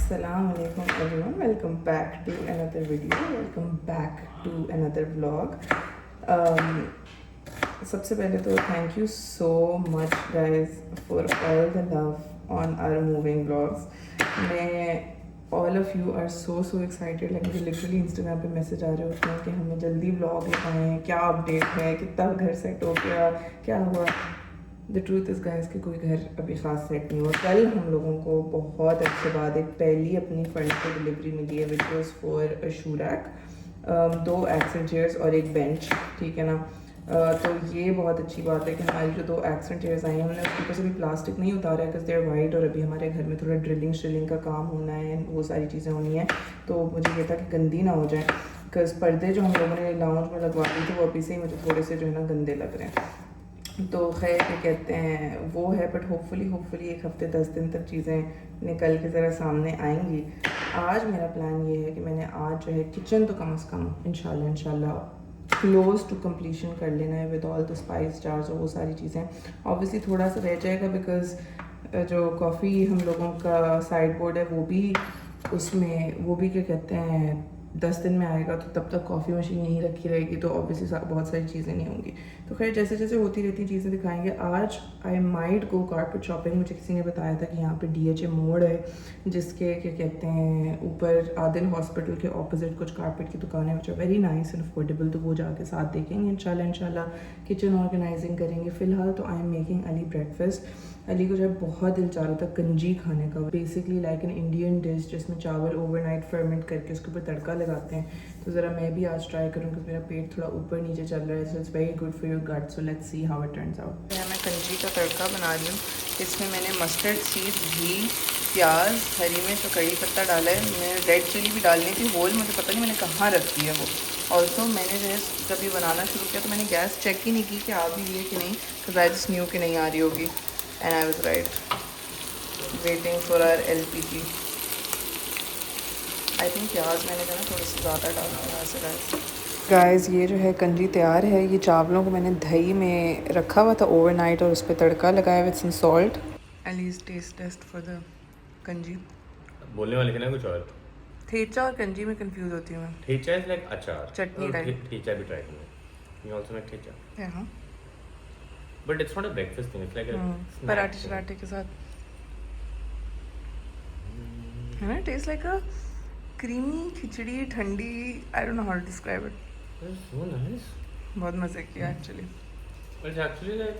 Assalamu alaikum everyone, welcome back to another video, welcome back to another vlog. सबसे पहले तो thank you so much guys for all the love on our moving vlogs. मैं all of you are so excited. Like मुझे literally Instagram पे message आ रहे होते हैं कि हमें जल्दी व्लॉग दिखाएं, क्या अपडेट है, कितना घर सेट हो गया, क्या हुआ. द ट्रूथ इज़ गाइस कि कोई घर अभी ख़ास सेट नहीं हुआ. कल हम लोगों को बहुत अच्छे बाद एक पहली अपनी फंड की डिलीवरी मिली है विच वॉज फॉर अ शूरैक, 2 एक्सेंट चेयर्स और एक बेंच. ठीक है ना. तो ये बहुत अच्छी बात है कि हमारी जो 2 एक्सेंट चेयर्स आई हैं हमने उसके ऊपर से भी प्लास्टिक नहीं उतारा है बिकॉज देयर वाइट. और अभी हमारे घर में थोड़ा ड्रिलिंग का काम होना है, वो सारी चीज़ें होनी है. तो मुझे ये था कि गंदी ना हो जाए बिकॉज पर्दे जो हम लोगों ने लाउंज में लगवा दी थी वो अभी से ही मुझे थोड़े से जो है ना गंदे लग रहे हैं. तो खैर क्या कहते हैं वो है. बट होपफुली 1 हफ्ते 10 दिन तक चीज़ें निकल के ज़रा सामने आएंगी. आज मेरा प्लान ये है कि मैंने आज जो है किचन तो कम से कम इंशाल्लाह क्लोज टू कंप्लीशन कर लेना है with all the spice jars और वो सारी चीज़ें. ऑब्वियसली थोड़ा सा रह जाएगा बिकॉज जो कॉफ़ी हम लोगों का साइड बोर्ड है वो भी उसमें वो भी क्या कहते हैं 10 दिन में आएगा. तो तब तक कॉफ़ी मशीन यहीं रखी रहेगी तो ऑब्वियसली बहुत सारी चीज़ें नहीं होंगी. तो खैर जैसे जैसे होती रहती चीज़ें दिखाएंगे. आज I might go carpet shopping. मुझे किसी ने बताया था कि यहाँ पे DHA मोड़ है जिसके क्या कहते हैं ऊपर आदिल हॉस्पिटल के ऑपोजिट कुछ कारपेट की दुकानें which are very nice and affordable. तो वो जाके साथ देखेंगे इंशाल्लाह किचन ऑर्गेनाइजिंग करेंगे. फ़िलहाल तो I am making Ali breakfast. Ali को जो है बहुत दिल चाह रहा था कंजी खाने का. Basically like an Indian dish जिसमें चावल ओवरनाइट फर्मेंट करके उसके ऊपर तड़का लगाते हैं. तो ज़रा मैं भी आज ट्राई करूँ क्योंकि मेरा पेट थोड़ा ऊपर नीचे चल रहा है. So it's very good for your gut. So let's see how it turns out. मैं कंजी का तड़का बना रही हूँ. इसमें मैंने मस्टर्ड सीड, घी, प्याज, हरी मिर्च और कड़ी पत्ता डाला है. मैंने रेड चिली भी डालनी थी होल. मुझे पता नहीं मैंने कहाँ रखी है वो. ऑल्सो मैंने जो है जब ये बनाना शुरू किया तो मैंने गैस चेक ही नहीं की कि आ भी रही है कि नहीं. तो आई जस्ट न्यू कि नहीं आ रही होगी. And I was right. Waiting for our LPG. I think प्याज मैंने जो ना थोड़ी सी ज़्यादा डालना है वैसे. गाइस ये जो है कंजी तैयार है. ये चावलों को मैंने दही में रखा हुआ था ओवरनाइट और उस पर तड़का लगाया with some salt. At least taste for the kanji. बोलने वाले के ना कुछ और. ठेचा और कंजी में कंफ्यूज होती हूँ मैं. ठेचा इज लाइक अचार. चटनी टाइप. ठेचा भी ट्राई करो. You also make thecha. हाँ. But it's not a breakfast thing. It's like a पराठे शराठे के साथ है ना. Taste like a creamy khichdi ठंडी. I don't know how to describe it. It's so nice. बहुत मज़े किया actually. It's actually like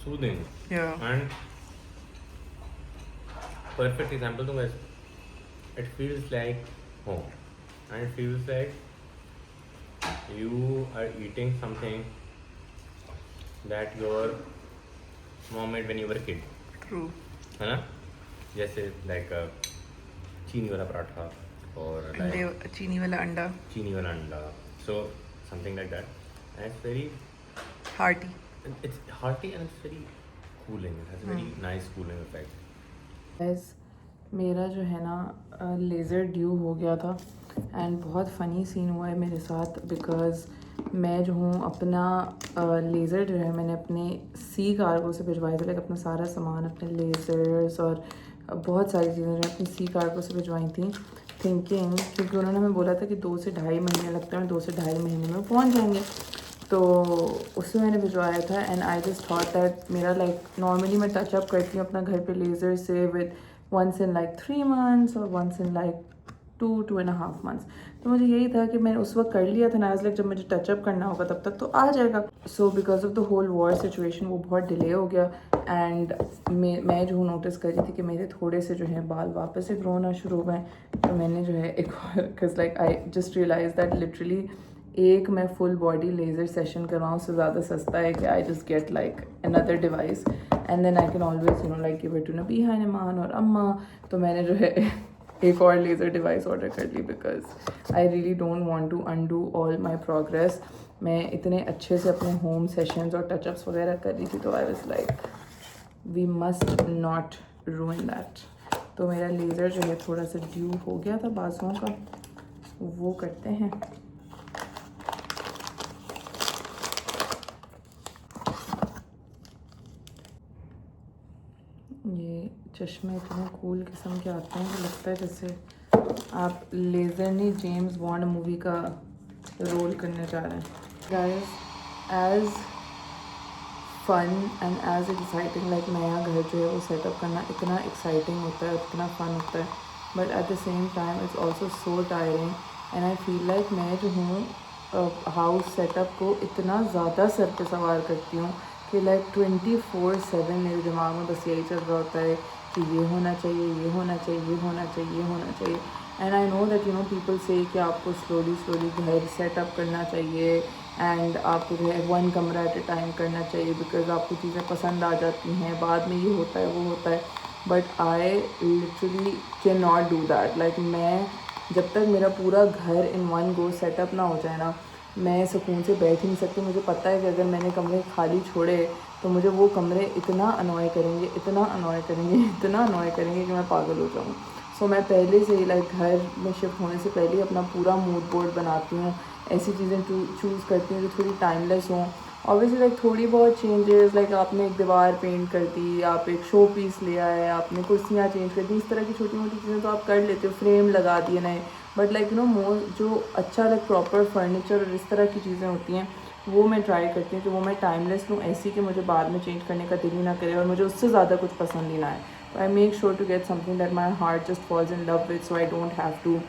soothing. Yeah and perfect example दूंगा. It feels like home and it feels like you are eating something that your mom made when you were a kid. True. है ना. जैसे like चीनी वाला पराठा और like चीनी वाला अंडा. चीनी वाला अंडा. So something like that. And it's very hearty. it's hearty and it's very cooling. It has a very nice cooling effect. मेरा जो है ना लेज़र ड्यू हो गया था एंड बहुत फ़नी सीन हुआ है मेरे साथ बिकॉज़ मैं जो हूँ अपना लेज़र जो है मैंने अपने सी कार्गो से भिजवाया था. लाइक अपना सारा सामान अपने लेज़र्स और बहुत सारी चीज़ें जो अपनी सी कार्गो से भिजवाई थी थिंकिंग क्योंकि उन्होंने हमें बोला था कि 2 से ढाई महीने लगता है. 2 से ढाई महीने में पहुँच जाएंगे. तो उससे मैंने भिजवाया था and I just thought that मेरा लाइक नॉर्मली मैं टचअप करती हूँ अपना घर पे लेज़र से with once in like 3 months और once in like 2.5 months. तो मुझे यही था कि मैंने उस वक्त कर लिया था ना. लाइक जब मुझे टचअप करना होगा तब तक तो आ जाएगा. So because of the whole war situation वो बहुत डिले हो गया एंड मैं जो नोटिस कर रही थी कि मेरे थोड़े से जो है बाल वापस से ग्रो होना शुरू हुए. तो मैंने जो है एक because like I just realise that literally एक मैं फुल बॉडी लेज़र सेशन करवाऊँ उससे ज़्यादा सस्ता है कि I just get like another device and then I can always you know like give it to Nabiha Naman और अम्मा. तो मैंने जो है एक और लेज़र डिवाइस ऑर्डर कर ली because I really don't want to undo all my progress. मैं इतने अच्छे से अपने होम सेशंस और टचअप्स वगैरह कर रही थी तो I was like we must not ruin that. तो मेरा लेज़र जो है थोड़ा सा ड्यू हो गया था बाजुओं का. वो करते हैं. ये चश्मे इतने कूल किस्म के आते हैं कि लगता है जैसे आप लेजरनी जेम्स बॉन्ड मूवी का रोल करने जा रहे हैं। Guys, as fun and as exciting, like नया घर जो है वो सेटअप करना इतना एक्साइटिंग होता है, इतना फन होता है, but at the same time it's also so tiring and I feel like मैं जो हूँ हाउस सेटअप को इतना ज़्यादा सर पे सवार करती हूँ कि लाइक 24/7 मेरे दिमाग में बस यही चल रहा होता है कि ये होना चाहिए, ये होना चाहिए, ये होना चाहिए, ये होना चाहिए। And I know that people से कि आपको स्लोली घर सेटअप करना चाहिए एंड आपको जो है 1 कमरा एट ए टाइम करना चाहिए, बिकॉज आपको चीज़ें पसंद आ जाती हैं, बाद में ये होता है वो होता है, but I literally can not do that. Like मैं जब तक मेरा पूरा घर इन 1 गो सेटअप ना हो जाए ना, मैं सुकून से बैठ ही नहीं सकती। मुझे पता है कि अगर मैंने कमरे खाली छोड़े तो मुझे वो कमरे इतना अनॉय करेंगे, इतना अनॉय करेंगे, इतना अनॉय करेंगे कि मैं पागल हो जाऊँ। सो मैं पहले से ही लाइक घर में शिफ्ट होने से पहले ही अपना पूरा मूड बोर्ड बनाती हूँ, ऐसी चीज़ें चूज़ करती हूँ जो थोड़ी टाइमलेस हों। ऑब्वियसली लाइक थोड़ी बहुत चेंजेस, लाइक आपने एक दीवार पेंट कर दी, आप एक शो पीस ले आए, आपने कुर्सियाँ चेंज कर दी, इस तरह की छोटी मोटी चीज़ें तो आप कर लेते हो, फ्रेम लगा दिए नए, बट लाइक मोर जो अच्छा लाइक प्रॉपर फर्नीचर और इस तरह की चीज़ें होती हैं वो मैं ट्राई करती हूँ कि वो मैं टाइमलेस लूँ, ऐसी कि मुझे बाद में चेंज करने का दिल ही ना करे और मुझे उससे ज़्यादा कुछ पसंद ही ना आए। तो I make sure to get something that my heart just falls in love with, so I don't have to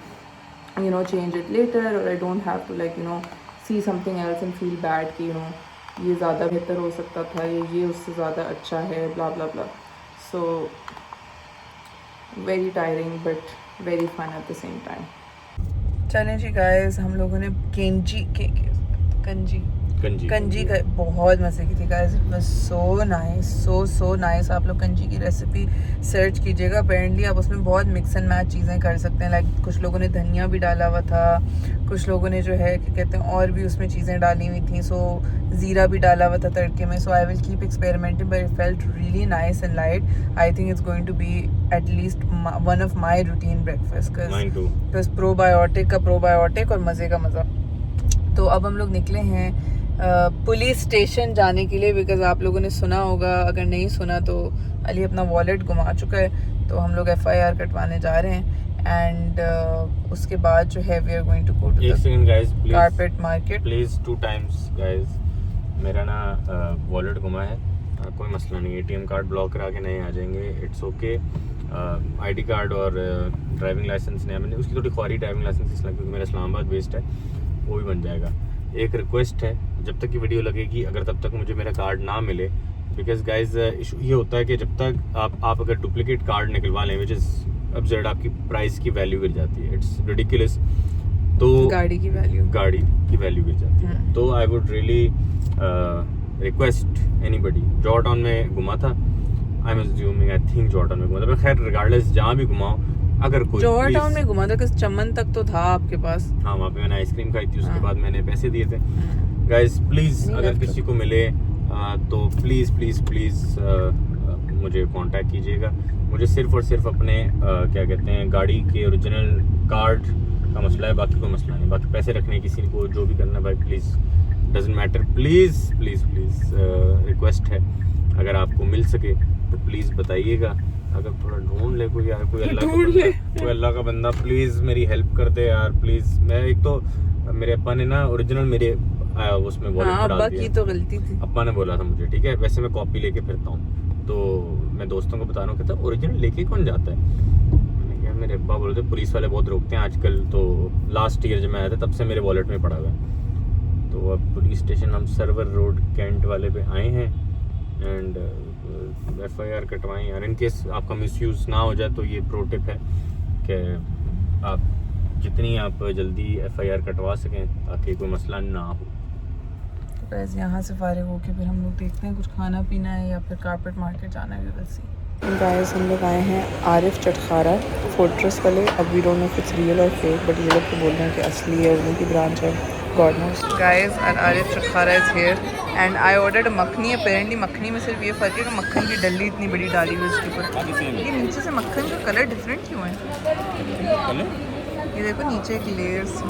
change it later, or I don't have to like see something else and feel bad कि ये ज़्यादा बेहतर हो सकता था, ये उससे ज़्यादा अच्छा है, blah blah blah. So very tiring but very fun at the same time. चलें जी गाइस, हम लोगों ने कंजी का बहुत मज़े की थी guys. It was so nice. आप लोग कंजी की रेसिपी सर्च कीजिएगा, अपेरेंटली आप उसमें बहुत मिक्स एंड मैच चीज़ें कर सकते हैं। लाइक कुछ लोगों ने धनिया भी डाला हुआ था, कुछ लोगों ने जो है क्या कहते हैं और भी उसमें चीज़ें डाली हुई थी, सो ज़ीरा भी डाला हुआ था तड़के में। So I will keep experimenting, but it felt really nice and light. I think it's going to be at least one of my routine breakfast, because probiotic का प्रोबायोटिक और मज़े का मज़ा। तो अब हम लोग निकले हैं पुलिस स्टेशन जाने के लिए, बिकॉज आप लोगों ने सुना होगा, अगर नहीं सुना तो अली अपना वॉलेट गुमा चुका है, तो हम लोग FIR कटवाने जा रहे हैं। एंड उसके बाद जो है we are going to go to the carpet market. Please 2 times guys, मेरा ना वॉलेट गुमा है, कोई मसला नहीं, ATM कार्ड ब्लॉक करा के नए आ जाएंगे, इट्स ओके। ID कार्ड और ड्राइविंग लाइसेंस नया, मैंने उसकी थोड़ी ख्वारी ड्राइविंग लाइसेंस इसलिए क्योंकि मेरा इस्लामाबाद बेस्ड है, वो भी बन जाएगा। एक रिक्वेस्ट है, जब तक की वीडियो लगेगी अगर तब तक मुझे मेरा कार्ड ना मिले, बिकॉज गाइज इशू ये होता है कि जब तक आप अगर डुप्लीकेट कार्ड निकलवा लें, विच इज़ अब्सर्ड, आपकी प्राइस की वैल्यू गिर जाती है, इट्स रिडिकुलस। तो गाड़ी की वैल्यू गिर जाती है। तो I would really request anybody, Jordan में घुमा था, I am assuming, I think Jordan में घुमा था, खैर रिगार्डलेस जहाँ भी घुमाओ, अगर कोई जॉर्ज टाउन में घुमा था, किस चमन तक तो था आपके पास। हाँ, वहाँ पे मैंने आइसक्रीम खाई थी, उसके बाद मैंने पैसे दिए थे। गाइस प्लीज़ अगर किसी को मिले तो प्लीज़ मुझे कांटेक्ट कीजिएगा। मुझे सिर्फ और सिर्फ अपने क्या कहते हैं गाड़ी के ओरिजिनल कार्ड का मसला है, बाकी कोई मसला नहीं। बाकी पैसे रखने किसी को जो भी करना भाई please doesn't matter, please request है, अगर आपको मिल सके तो प्लीज़ बताइएगा। अगर थोड़ा ढूंढ ले कोई यार, कोई अल्लाह का बंदा प्लीज़ मेरी हेल्प कर दे यार प्लीज़। मैं एक तो मेरे अप्पा ने ना ओरिजिनल मेरे उसमें वॉलेट में डाल दिया, तो गलती थी, अप्पा ने बोला था मुझे, ठीक है, वैसे मैं कॉपी लेके फिरता हूँ, तो मैं दोस्तों को बता रहा हूँ, कहता ओरिजिनल लेके कौन जाता है। मैंने कहा मेरे अब्बा बोलते पुलिस वाले बहुत रोकते हैं आजकल, तो लास्ट ईयर जब मैं आया था तब से मेरे वॉलेट में पड़ा हुआ है। तो अब पुलिस स्टेशन हम सर्वर रोड कैंट वाले पे आए हैं एंड FIR कटवाएं यार, इन केस आपका मिसयूज़ ना हो जाए। तो ये प्रो टिप है कि आप जितनी आप जल्दी FIR कटवा सकें ताकि कोई मसला ना हो। तो गाइस यहाँ से फारिग होके फिर हम लोग देखते हैं कुछ खाना पीना है या फिर कारपेट मार्केट जाना है, वैसे। गाइस हम लोग आए हैं आरिफ चटखारा फोर्ट्रेस वाले। अब we don't know if it's real और फेक, बट ये लोग तो बोल रहे हैं कि असली है, उनकी ब्रांच है, God knows. Guys Arif चटखारा is here and I ordered makhani. Apparently makhani में सिर्फ ये फ़र्क है कि मक्खन की डल्ली इतनी बड़ी डाली हुई उसके ऊपर। ये नीचे से मक्खन का कलर डिफरेंट क्यों है? ये देखो नीचे एक लेयर्स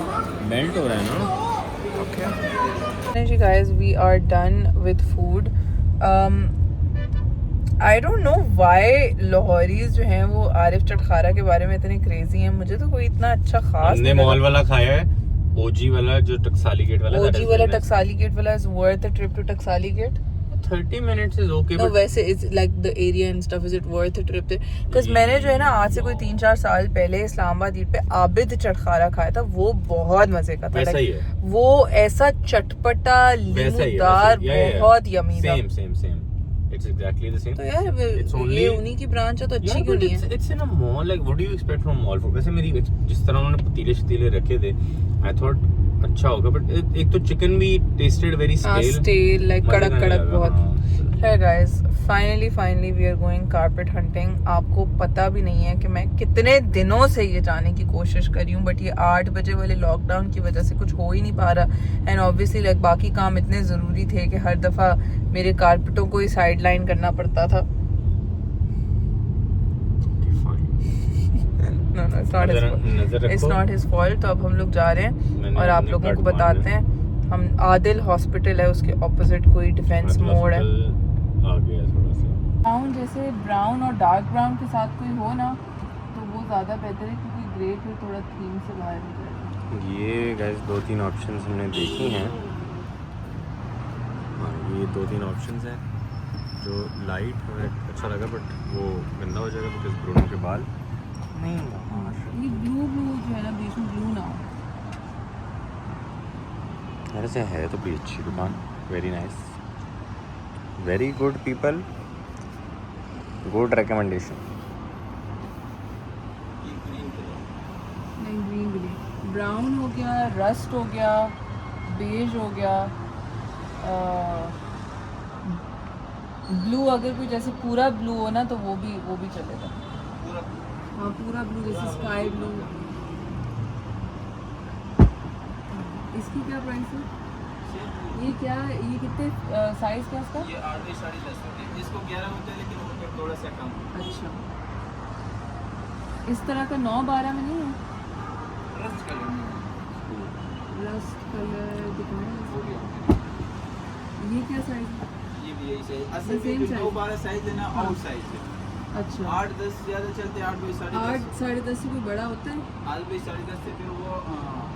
मेल्ट हो रहा है ना। ओके जी guys, we are done with food. I don't know why Lahoris जो हैं वो आरिफ चटखारा के बारे में इतने क्रेजी हैं. मुझे तो कोई इतना अच्छा खास हमने मॉल वाला खाया है, ओजी वाला जो टकसाली गेट वाला. ओजी वाला टकसाली गेट वाला is worth the trip to Taksali gate. 30 minutes is okay, No, but वैसे is like the area and stuff, is it worth a trip there? Because मैंने जो है ना आज से कोई 3-4 साल पहले इस्लामाबाद ईद पे आबिद चटखारा खाया था. वो बहुत मजे का था. वैसा ही Like, है. वो ऐसा चटपटा वैसा ही है, लीमूदार वैसा ही है. बहुत यमी था. Same. It's exactly the same. तो यार It's only- ये उन्हीं की ब्रांच है तो अच्छी Yeah, क्यों but नहीं है? it's in a mall. Like, what do you expect from mall food? वैसे मेरी जिस तरह उन्होंने पतीले शतीले रखे थे, I thought अच्छा होगा, but एक तो चिकन भी tasted very stale. Stale like मजे कड़क का नहीं कड़क लगा, बहुत. हाँ. है guys, finally we are going carpet hunting. आपको पता भी नहीं है कि मैं कितने दिनों से ये जाने की कोशिश कर रही हूँ, बट ये 8 बजे वाले लॉकडाउन की वजह से कुछ हो ही नहीं पा रहा. एंड ऑब्वियसली लाइक बाकी काम इतने ज़रूरी थे कि हर दफ़ा मेरे कारपेटों को ही साइड लाइन करना पड़ता था. No it's not his fault. तो अब हम लोग जा रहे हैं और आप लोगों को बताते हैं. हम आदिल हॉस्पिटल है उसके ऑपोजिट कोई डिफेंस मोड़ है. आ गया थोड़ा सा. ब्राउन जैसे ब्राउन और डार्क ब्राउन के साथ कोई हो ना तो वो ज़्यादा बेहतर है क्योंकि ग्रे फिर थोड़ा थीम से बाहर निकलेगा. ये गाइस 2-3 ऑप्शंस हमने देखी हैं. हाँ, ये 2-3 ऑप्शंस हैं जो लाइट हमें अच्छा लगा, बट वो गंदा हो जाएगा बिकॉज ब्रूनो के बाल नहीं. ये ब्लू जो है ना बीच में ब्लू ना हो. ऐसे है तो भी अच्छी दुकान. Very nice, very good people, good recommendation. नहीं ग्रीन ब्राउन हो गया, रस्ट हो गया, बेज हो गया, ब्लू अगर कोई जैसे पूरा ब्लू हो ना तो वो भी चलेगा. हाँ पूरा ब्लू जैसे स्काई ब्लू. इसकी क्या प्राइस है? ये क्या ये कितने साइज क्या इसका? ये 8 बाई 10.5 होते हैं. इसको 11 होता है लेकिन वो फिर थोड़ा सा कम. अच्छा इस तरह का 9-12 में नहीं है? रस्ट कलर में रस्ट कलर दिखाएं. ये क्या साइज है? ये भी यही साइज. The असल same में size. 9-12 साइज है ना, हाँ. आउट साइज है. अच्छा 8-10 ज़्यादा चलते हैं. 8 बाई 10.5. 8-10.5 से कोई बड़ा होता है? 8 बाई 10.5 से फिर वो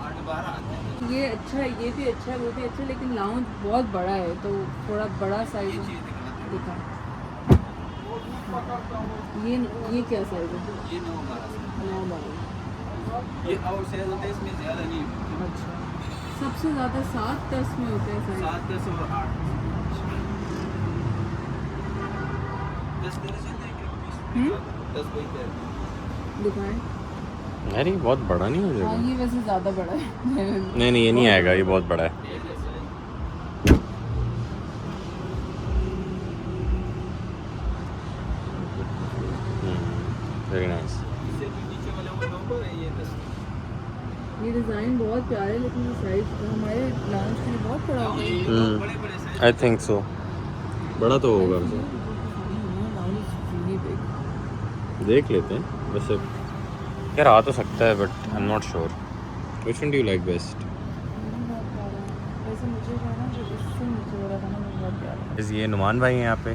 8-12 आते हैं. ये अच्छा है, ये भी अच्छा है, वो भी अच्छा है, लेकिन लाउंज बहुत बड़ा है तो थोड़ा बड़ा ये साइज चीज़ दिखाते हैं. दिखा. ये क्या साइज है? ये 9-12 9-12. ये आउट साइज होता है. इसमें ज़्यादा नहीं होता. अच्छा सबसे ज़्यादा 7-10 में होते हैं साइज. 7, 10 और 8. 10 13 चलते हैं क्या? 10 बाई 13. दिखाएं. यार ये बहुत बड़ा नहीं हो हाँ जाएगा? ये वैसे ज़्यादा बड़ा है. नहीं ये नहीं आएगा, ये बहुत बड़ा है. Very nice. इससे भी नीचे वाला वो 9 है. ये 10. ये डिज़ाइन बहुत प्यारा है लेकिन ये साइज हमारे लाउंज के लिए बहुत बड़ा हो गया. हम्म. बड़े साइज. I think so. बड़ा तो होगा वैसे. देख लेते हैं वैसे. यार आ तो सकता है but I am not sure. Which one do you like best? ये नुमान भाई हैं यहाँ पे.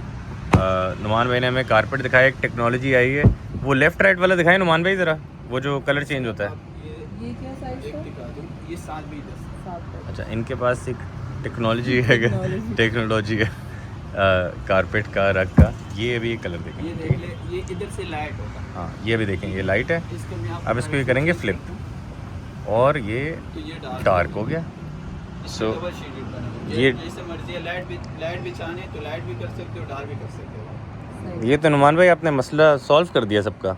नुमान भाई ने हमें कारपेट दिखाया. एक टेक्नोलॉजी आई है, वो लेफ्ट राइट वाला दिखाए नुमान भाई ज़रा, वो जो कलर चेंज होता है. ये क्या साइज एक है? दिखा दूँ. ये 7 बाई 10. 7 अच्छा इनके पास एक टेक्नोलॉजी है, टेक्नोलॉजी है कारपेट का, रग का. ये अभी ये कलर ये देखेंगे. देख ले. ये इधर से लाइट होगा. हाँ ये भी देखें, ये लाइट है. इसको मैं आपको अब इसको ये करेंगे फ्लिप और ये तो ये डार्क हो गया. So, डबल शेडेड बना. ये- जैसे मर्जी है. लाइट भी चाहे तो लाइट भी कर सकते हो, डार्क भी कर सकते हो. ये तो नुमान भाई आपने मसला सॉल्व कर दिया सबका.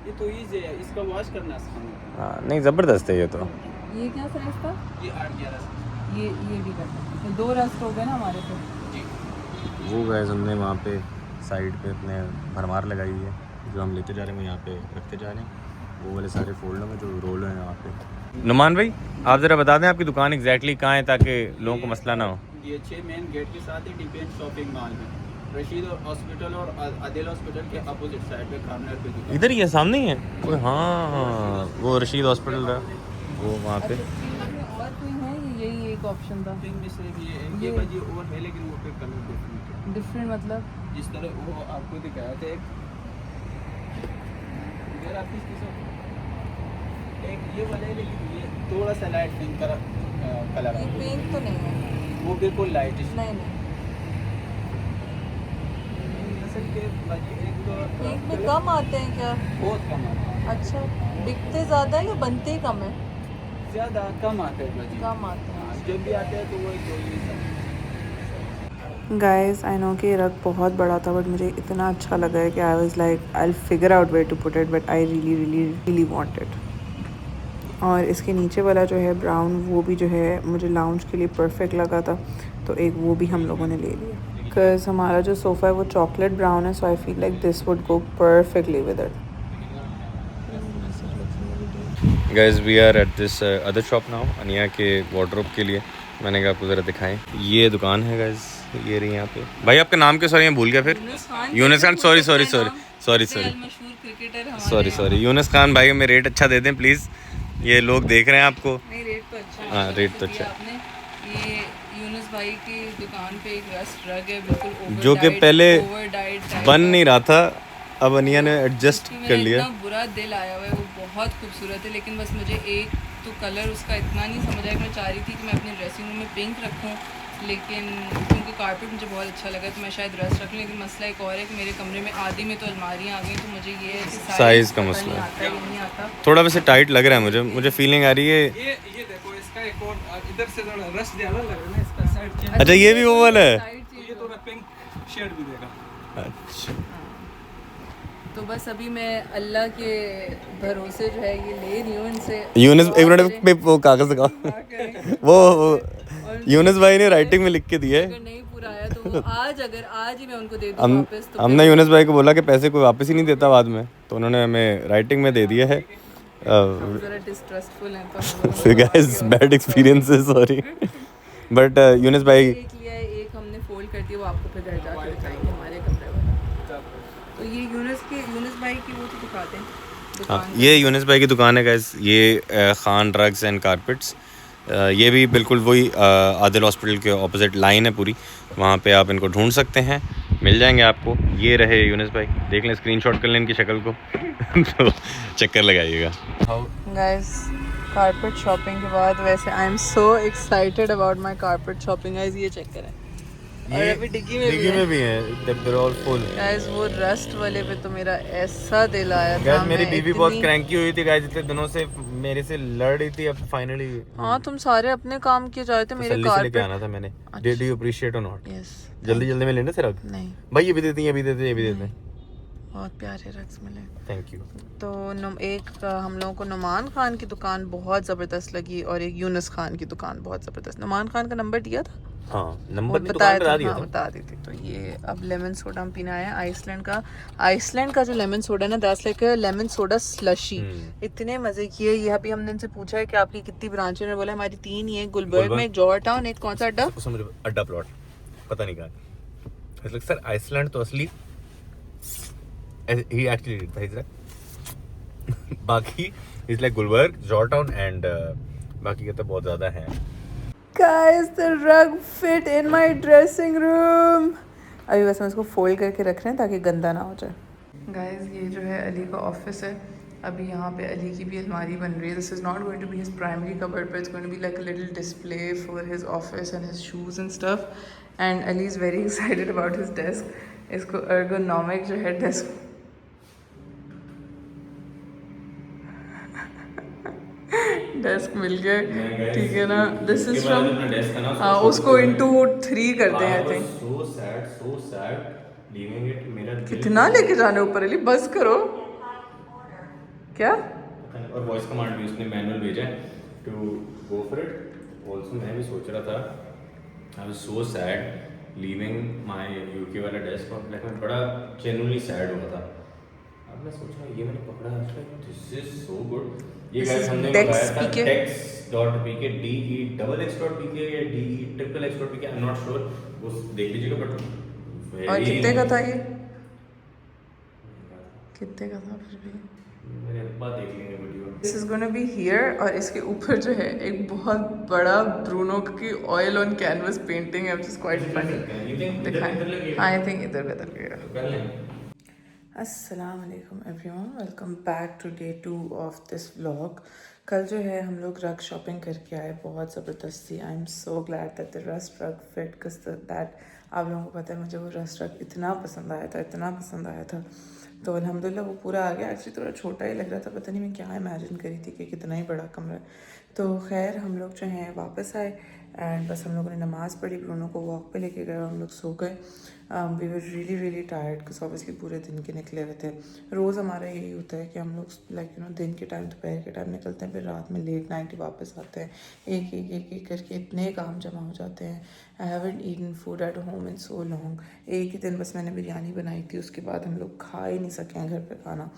ये तो ईजी है. इसका वॉश करना आसान है. हाँ नहीं ज़बरदस्त है ये तो. ये क्या साइज था? ये 8-11 से. ये भी करना है. 2 रस्ट हो गए ना हमारे पे. जी. वो गए हमने वहाँ पे साइड पे अपने भरमार लगाई हुई है जो हम लेते जा रहे हैं, यहाँ पे रखते जा रहे हैं. वो वाले सारे फोल्ड में जो रोल हैं यहाँ पे. नुमान भाई आप ज़रा बता दें आपकी दुकान एग्जैक्टली कहाँ है ताकि लोगों को मसला ना हो. ये 6 मेन गेट के साथ ही डिफेंस शॉपिंग मॉल में रशीद हॉस्पिटल और आदिल हॉस्पिटल के अपोजिट साइड पे कॉर्नर पे दुकान. इधर ही है, सामने ही है. ओए हाँ वो रशीद हॉस्पिटल रहा वो वहाँ पे. और कोई है? यही एक ऑप्शन था. पिंक में से भी है. ये भाजी और है लेकिन वो पे कलर डिफरेंट है. डिफरेंट मतलब जिस तरह वो आपको दिखाया था एक इधर आप किस एक ये वाला है, लेकिन ये थोड़ा सा लाइट पिंक कलर ये है, पिंक तो नहीं है, वो बिल्कुल लाइट नहीं नहीं असल के एक तो पिंक में कम आते हैं क्या? बहुत कम आता है, अच्छा, बिकते ज़्यादा है या बनते ही कम है? ज़्यादा कम आते हैं भाजी, कम आते हैं। हाँ, जब भी आते हैं तो वो ये सब गाइस आई नो कि ये रग बहुत बड़ा था बट मुझे इतना अच्छा लगा है कि I was like I will figure out where to put it but I really really really want it. और इसके नीचे वाला जो है ब्राउन वो भी जो है मुझे लाउंज के लिए परफेक्ट लगा था, तो एक वो भी हम लोगों ने ले लिया बिकॉज हमारा जो सोफ़ा है वो चॉकलेट ब्राउन है, so I feel like this would go perfectly with it. Guys we are at this other shop now Aniya के वार्डरोब के लिए। मैंने कहा आपको ज़रा दिखाएं, ये दुकान है गाइज, ये रही यहाँ पे। भाई आपका नाम क्या? सॉरी मैं भूल गया फिर। Yunus Khan, sorry sorry sorry sorry sorry sorry sorry Yunus Khan भाई, हमें रेट अच्छा दे दें प्लीज़, ये लोग देख रहे हैं आपको। नहीं रेट तो अच्छा, हाँ रेट तो अच्छा है। आपने ये यूनुस भाई की दुकान पे एक रस्ट रग है बिल्कुल जो कि पहले ओवरडाइट बन नहीं रहा था, अब अनिया ने एडजस्ट कर लिया। इतना बुरा दिल आया हुआ है, वो बहुत खूबसूरत है लेकिन बस मुझे एक तो कलर उसका इतना नहीं समझ आया। मैं चाह रही थी कि मैं अपने ड्रेसिंग रूम में पिंक रखूं, लेकिन क्योंकि कारपेट मुझे बहुत अच्छा लगा तो मैं शायद रस्ट रख लूँ, लेकिन मसला एक और है कि मेरे कमरे में आधी में तो अलमारियाँ आ गई, तो मुझे ये है कि साइज़ का पता मसला नहीं है। आता है या नहीं आता। थोड़ा वैसे टाइट लग रहा है मुझे फीलिंग आ रही है। ये देखो इसका एक और इधर से थोड़ा रश ज़्यादा लग रहा है ना, इसका साइड चेंज, अच्छा ये भी वो वाला है। ये थोड़ा पिंक शेड भी देगा। अच्छा तो बस अभी मैं अल्लाह के भरोसे जो है ये ले रही हूँ इनसे। यूनुस एक दुआ मिनट करें। पे वो कागज़ दिखाओ। दुआ करें। वो और यूनुस भाई ने राइटिंग में लिख के दिया है। अगर नहीं पूरा आया तो वो अगर आज ही मैं उनको दे दूँ हम वापस तो हमने यूनुस भाई को बोला कि पैसे कोई वापस ही नहीं देता बाद में, तो उन्होंने हमें राइटिंग में दे दिया है। हम जरा डिस्ट्रस्टफुल हैं तो हम लोगों फिर ने guys bad experiences, sorry but Yunus भाई एक लिया है, एक हमने फोल्ड कर दिया, वो आपको फिर घर जाके दिखाएंगे हमारे कमरे में। तो ये यूनुस भाई की वो तो दिखाते हैं हाँ दुकान। ये यूनुस भाई की दुकान है गाइस, ये खान रग्स एंड कारपेट्स। ये भी बिल्कुल वही आदिल हॉस्पिटल के ऑपोजिट लाइन है पूरी, वहाँ पे आप इनको ढूंढ सकते हैं, मिल जाएंगे आपको। ये रहे यूनुस भाई, देख लें, स्क्रीनशॉट कर लें इनकी शक्ल को तो चक्कर लगाइएगा। गाइस कारपेट शॉपिंग के बाद वैसे आई am so excited about my carpet shopping. Guys ये चेक करें, और अभी डिग्गी में भी है। है ऑल फुल। गाइस वो रस्ट वाले पे तो मेरा ऐसा दिल आया था। गाइस मेरी मैं बीवी बहुत इतनी- क्रैंकी हुई थी गाइस, इतने दिनों से मेरे से लड़ रही थी, अब फाइनली हाँ तुम सारे अपने काम किए जा रहे थे, मेरे तसल्ली से लेके कारपेट। आना था मैंने। डिड यू अप्रिशिएट और नॉट? यस जल्दी जल्दी में लेने से रख नहीं, भाई, ये भी देते हैं, ये भी देते हैं, ये भी देते हैं। बहुत प्यारे रक्स मिले। Thank you. तो हम लोगों को नुमान खान की दुकान बहुत ज़बरदस्त लगी और एक यूनुस खान की दुकान बहुत ज़बरदस्त। नुमान खान का नंबर दिया था, हाँ वो नंबर भी बताया दुकान बता था, दिया हाँ था। बता दी थी। तो ये अब लेमन सोडा हम पीना है आइसलैंड का जो लेमन सोडा है ना, that's like lemon soda slushy. इतने मज़े किए। ये अभी हमने इनसे पूछा है कि आपकी कितनी ब्रांच है, बोला हमारी 3 ही है, गुलबर्ग में, एक जॉर्ज टाउन, एक कौन सा अड्डा, उसमें मुझे अड्डा प्लॉट पता नहीं कहा। It's like, सर आइसलैंड तो असली ही एक्चुअली था इधर बाकी is like Gulberg, George town and बाकी के तो बहुत ज़्यादा हैं। Guys, the rug fit in my dressing room. अभी बस हम इसको फोल्ड करके रख रहे हैं ताकि गंदा ना हो जाए। Guys, ये जो है अली का ऑफिस है। अभी यहाँ पे अली की भी अलमारी बन रही है। This is not going to be his primary cupboard, but it's going to be like a little display for his office and his shoes and stuff. And Ali is very excited about his desk. इसको ergonomic जो है desk desk मिल गया, ठीक है ना। This is from, हाँ उसको into 3 करते हैं I think. So sad leaving it. मेरा कितना लेके जाने ऊपर अली, बस करो। क्या और वॉइस कमांड भी उसने मैनुअल भेजा है to go for it. Also मैं भी सोच रहा था, I was so sad leaving my UK वाला डेस्क, और लाइक मैं बड़ा जेन्युइनली सैड हुआ था। अब मैं सोच रहा हूँ ये मैंने पकड़ा है, दिस इज सो गुड। ये This गाइस is हमने Dex मंगाया था PK. dex.pk, DEXX.pk या DEXXPK, I am not sure, वो देख लीजिएगा। बट और कितने का था ये, कितने का था फिर भी? मेरे अब्बा देख लेंगे video. This is gonna be here, और इसके ऊपर जो है एक बहुत बड़ा ब्रूनो की ऑयल ऑन कैनवस पेंटिंग है, व्हिच इज क्वाइट फनी। दिखाएं। आई थिंक इधर लगेगा। अस्सलाम वालेकुम everyone, welcome back to day 2 of this vlog. कल जो है हम लोग रग शॉपिंग करके आए, बहुत ज़बरदस्ती। आई am so glad that the rust रग फिट, बिकॉज दैट आप लोगों को पता है मुझे वो रस्ट रग इतना पसंद आया था, इतना पसंद आया था। तो अल्हम्दुलिल्लाह वो पूरा आ गया। एक्चुअली थोड़ा छोटा ही लग रहा था, पता नहीं मैं क्या इमेजिन करी थी कि कितना ही बड़ा कमरा है। तो खैर हम लोग जो हैं वापस आए एंड बस हम लोगों ने नमाज़ पढ़ी, ब्रूनो को वॉक पे लेके गए और हम लोग सो गए। We were really tired because obviously पूरे दिन के निकले हुए थे। रोज़ हमारा यही होता है कि हम लोग लाइक दिन के टाइम दोपहर के टाइम निकलते हैं, फिर रात में लेट नाइट ही वापस आते हैं। एक करके इतने काम जमा हो जाते हैं। I haven't eaten food at home in so long. एक ही दिन बस मैंने बिरयानी बनाई थी, उसके बाद हम लोग खा ही नहीं सके हैं घर पे खाना।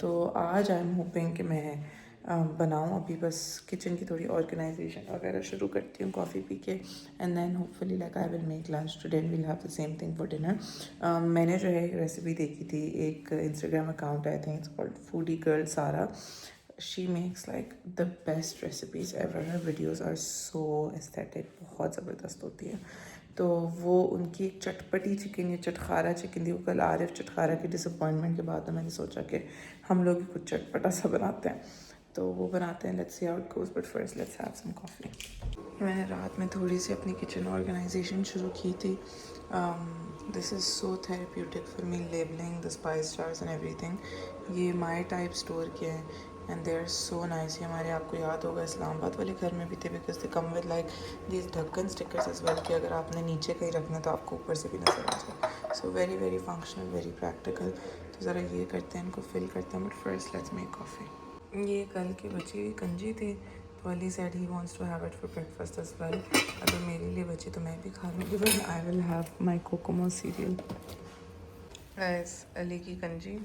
तो आज आई एम होपिंग कि मैं बनाऊँ। अभी बस किचन की थोड़ी ऑर्गेनाइजेशन वगैरह शुरू करती हूँ कॉफ़ी पी के, and then hopefully like I will make lunch today and will have the same thing for dinner. मैंने जो है एक रेसिपी देखी थी, एक Instagram account I think it's called foodie girl Sara. She makes like the best recipes ever. Her videos are so aesthetic, बहुत ज़बरदस्त होती है। तो वो उनकी एक चटपटी चिकन या चटखारा चिकन थी। वो कल आरिफ चटखारा की डिसअपॉइंटमेंट के बाद मैंने सोचा कि हम लोग भी कुछ चटपटा सा बनाते हैं, तो वो बनाते हैं। Let's see how it goes, but first let's have some coffee. मैंने रात में थोड़ी सी अपनी किचन ऑर्गेनाइजेशन शुरू की थी। This is so therapeutic for me, labelling the spice jars and everything. ये माई टाइप स्टोर किए हैं and they are so nice. ये हमारे आपको याद होगा इस्लामाबाद वाले घर में भी थे, because they come with like this ढक्कन स्टिकर्स एज वेल, कि अगर आपने नीचे कहीं रखना तो आपको ऊपर से भी नजर आ जाए। So very functional, very practical. तो ज़रा ये करते हैं, इनको फिल करते हैं, but first let's make coffee. ये कल की बची हुई कंजी थी, तो Ali said he wants to have it for breakfast as well. अगर मेरे लिए बची तो मैं भी खा लूँगी, but I will have my Cocomo cereal. Guys, Ali की कंजी,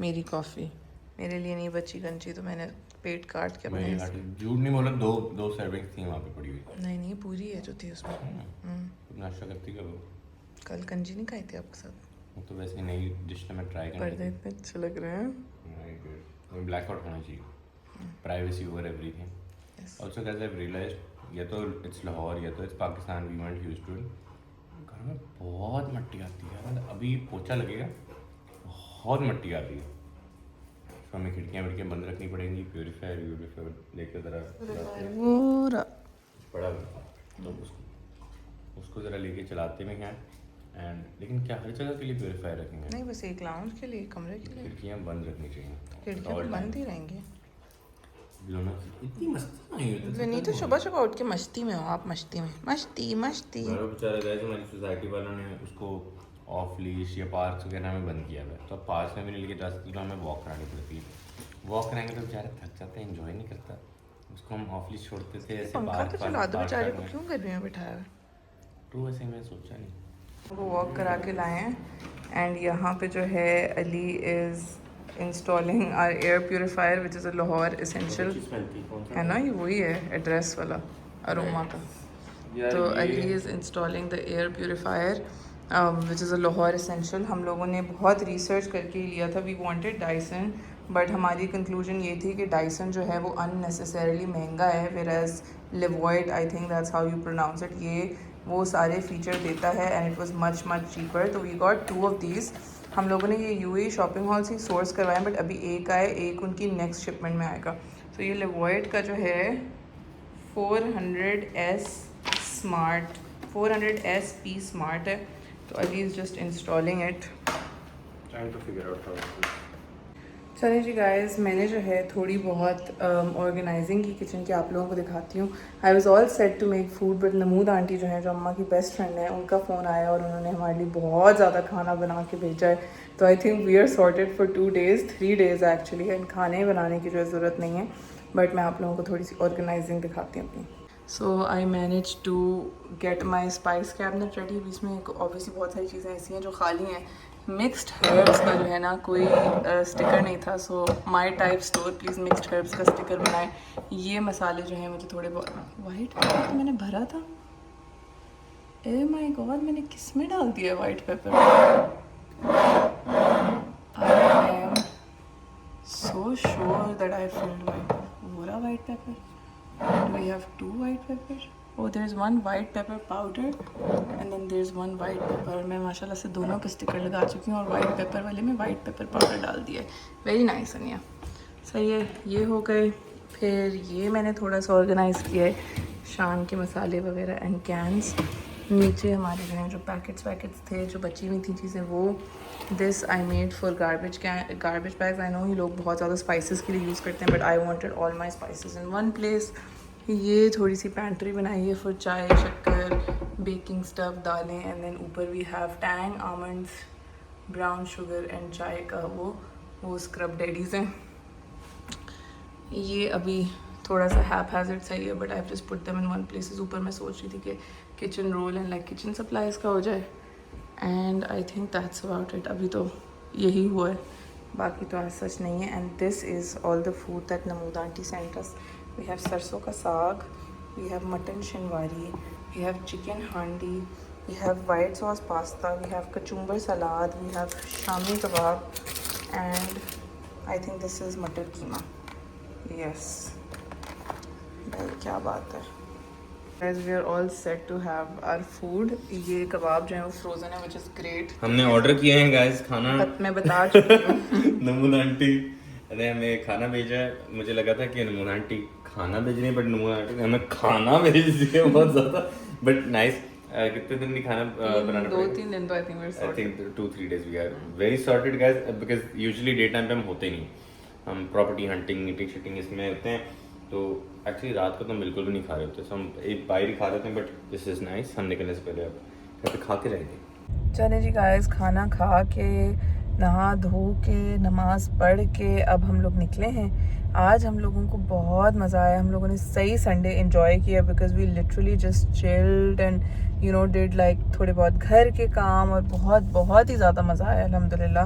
मेरी कॉफ़ी। मेरे लिए नहीं बची कंजी, तो मैंने पेट काट के अपने झूठ नहीं बोला, दो सर्विंग्स थी वहाँ पे पड़ी हुई। नहीं पूरी है जो थी उसमें। तुम नाश्ता करती कब हो? कल कंजी नहीं खाई थी आपके साथ? वो तो वैसे नई डिश मैं ट्राई करना। पर्दे इतने अच्छे लग रहे हैं। ब्लैक आउट होना चाहिए, privacy over everything. Also guys I realised, या तो इट्स लाहौर या तो it's Pakistan, we went used to it. घर में बहुत मिट्टी आती है, मतलब अभी पोछा लगेगा बहुत मिट्टी आती है। तो हमें खिड़कियाँ बंद रखनी पड़ेंगी, प्योरीफायर लेकर ज़रा बड़ा, तो उसको ज़रा लेके चलाते में हैं। एंड लेकिन क्या हर जगह के लिए प्योरीफायर रखेंगे? नहीं, बस एक लाउंज के लिए, कमरे के लिए। खिड़कियाँ बंद रखनी चाहिए। खिड़कियाँ तो बंद ही रहेंगी। इतनी मस्ती नहीं होती। नहीं तो सुबह उठ के मस्ती में हो आप, मस्ती में मस्ती। हमारा बेचारा गाइस, हमारी सोसाइटी वालों ने उसको ऑफ लीश या पार्क वगैरह में बंद किया है। तो पार्क में भी नहीं लेके जा सकते, तो हमें वॉक करानी पड़ती है। वॉक कराएंगे तो बेचारा थक जाता है, एंजॉय नहीं करता। उसको हम ऑफ लीश छोड़ते थे ऐसे पंखा तो चला दो बेचारे को, क्यों गर्मी में बिठाया? ट्रू, ऐसे मैं सोचा नहीं। वो वॉक करा के लाए हैं एंड यहाँ पे जो है Ali is installing our air purifier which is a Lahore essential, है ना? ये वही है एड्रेस वाला अरोमा का। तो Ali is installing the air purifier which is a Lahore essential. हम लोगों ने बहुत रिसर्च करके लिया था। वी वांटेड डायसन, बट हमारी कंक्लूजन ये थी कि डायसन जो है वो अननेसेसरीली महंगा है, whereas Levoit, I think that's how you pronounce it, ये वो सारे फीचर देता है and it was much cheaper. तो वी गॉट 2 ऑफ दीज। हम लोगों ने ये यूएई शॉपिंग हॉल से सोर्स करवाए, बट अभी एक आए, एक उनकी नेक्स्ट शिपमेंट में आएगा। तो ये लिवॉइड का जो है 400S स्मार्ट, 400SP स्मार्ट है। तो Ali is just installing it, trying to figure out how. चलिए जी गाइस, मैंने जो है थोड़ी बहुत ऑर्गेनाइजिंग की किचन की, आप लोगों को दिखाती हूँ। I was all set to make food, but नमूद आंटी जो है, जो अम्मा की बेस्ट फ्रेंड है, उनका फ़ोन आया और उन्होंने हमारे लिए बहुत ज़्यादा खाना बना के भेजा है। तो I think we are sorted for 2 days, 3 days actually. And खाने बनाने की जो है ज़रूरत नहीं है, बट मैं आप लोगों को थोड़ी सी ऑर्गेनाइजिंग दिखाती हूँ अपनी। So I manage to get my spice cabinet ready. इसमें ऑब्वियसली बहुत सारी चीज़ें ऐसी हैं जो खाली हैं। मिक्स्ड हर्ब्स का जो है ना कोई स्टिकर नहीं था, so my type store please mixed herbs का स्टिकर बनाए। ये मसाले जो हैं मुझे थोड़े बहुत, वाइट पेपर तो मैंने भरा था, ए माय गॉड, मैंने किस में डाल दिया white paper? I am so sure that I filled white pepper. What a white pepper? Do we have 2 white peppers? Oh, there's 1 white pepper powder and then there's 1 white pepper. मैं माशाल्लाह से दोनों पे स्टिकर लगा चुकी हूँ और white pepper वाले में white pepper powder डाल दिया है. Very nice अनिया. सही है, ये हो गए. फिर ये मैंने थोड़ा सा ऑर्गेनाइज़ किया है, शान के मसाले वगैरह एंड कैंस. नीचे हमारे जो हैं जो पैकेट्स थे, जो बची हुई थी चीज़ें, वो this I made for garbage bags. I know ये लोग बहुत ज़्यादा स्पाइसेस के लिए यूज़ करते हैं, but I wanted all my spices in one place. ये थोड़ी सी पैंट्री बनाई है फॉर चाय, शक्कर, बेकिंग स्टफ, दालें. एंड देन ऊपर we have Tang, almonds, brown sugar and चाय का वो स्क्रब डैडीज़ हैं. ये अभी थोड़ा सा हैपहैज़र्ड सही है, but I have just put them in one places. ऊपर मैं सोच रही थी कि kitchen roll and like kitchen supplies का हो जाए. And I think that's about it. अभी तो यही हुआ है, बाकी तो आज सच नहीं है. And this is all the food that Namood aunty sent us. We have sarson का saag, we have mutton shinwari, we have chicken handi, we have white sauce pasta, we have kachumber salad, we have shami kebab and I think this is matar keema. Yes भाई क्या बात है. Guys, we are all set to have our food. ये कबाब जो है वो frozen है, which is great. हमने ऑर्डर किए हैं गाइस खाना. मैं बता चुकी हूँ. नमून आंटी ने हमें खाना भेजा है. मुझे लगा था कि नमून आंटी खाना भेज रही है, बट नमून आंटी ने हमें खाना भेज दिया बहुत ज़्यादा. But nice. कितने दिन की खाना बनाना पड़ेगा? 2-3 दिन तो I think we're sorted. I think 2-3 days we are very sorted guys, because usually day time पे हम होते नहीं. हम प्रॉपर्टी हंटिंग, मीटिंग शिटिंग इसमें होते हैं. तो एक्चुअली रात को तो हम बिल्कुल भी नहीं खा रहे होते. हम एक बाहर ही खा लेते हैं. But this is nice. हम निकलने से पहले अब घर पे खा के रहेंगे. चले जी गाइस, खाना खा के, नहा धो के, नमाज पढ़ के अब हम लोग निकले हैं. आज हम लोगों को बहुत मज़ा आया. हम लोगों ने सही संडे एंजॉय किया, because we literally just chilled and you know did like थोड़े बहुत घर के काम, और बहुत ही ज़्यादा मज़ा आया अल्हम्दुलिल्लाह.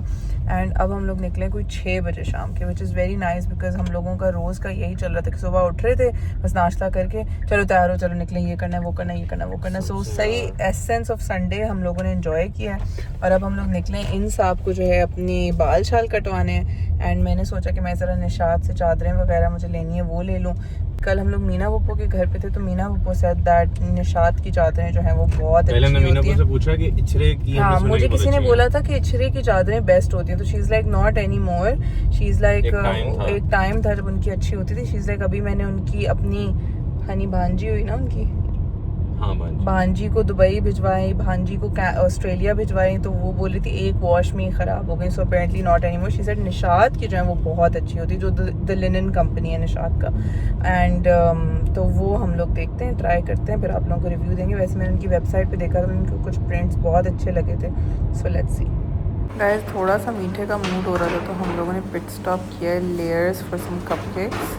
एंड अब हम लोग निकले कोई 6 बजे शाम के, which is very nice, because हम लोगों का रोज़ का यही चल रहा था कि सुबह उठ रहे थे, बस नाश्ता करके चलो तैयार हो, चलो निकलें, ये करना है, वो करना है, ये करना है, वो करना है. सो सही एसेंस ऑफ संडे हम लोगों ने एंजॉय किया है. और अब हम लोग निकले इन साहब को जो है अपनी बाल शाल कटवाने. एंड मैंने सोचा कि मैं ज़रा निशात से चादरें वगैरह मुझे लेनी है वो ले लूँ. कल हम लोग मीना पप्पो के घर पे थे, तो मीना पप्पो सेड दैट निशात की चादरें जो हैं वो बहुत अच्छी होती हैं. से पूछा कि इचरे की, हाँ, मुझे किसी ने बोला था कि इचरे की चादरें बेस्ट होती हैं. तो she is like not any more. She is like एक टाइम था जब उनकी अच्छी होती थी. शी इज़ लाइक अभी मैंने उनकी अपनी हनी भांजी हुई ना उनकी, हाँ, भांजी को दुबई भिजवाई, भांजी को ऑस्ट्रेलिया भिजवाई, तो वो बोली थी एक वॉश में ही ख़राब हो गई. So apparently not any more. She said Nishat की जो है वो बहुत अच्छी होती है, जो द लिनन कंपनी है निशात का. एंड तो वो हम लोग देखते हैं, ट्राई करते हैं, फिर आप लोगों को रिव्यू देंगे. वैसे मैंने उनकी वेबसाइट पे देखा था, उनके कुछ प्रिंट्स बहुत अच्छे लगे थे. सो लेट्स सी. गाइस, थोड़ा सा मीठे का मूड हो रहा था, तो हम लोगों ने पिट स्टॉप किया है Layers for some cupcakes.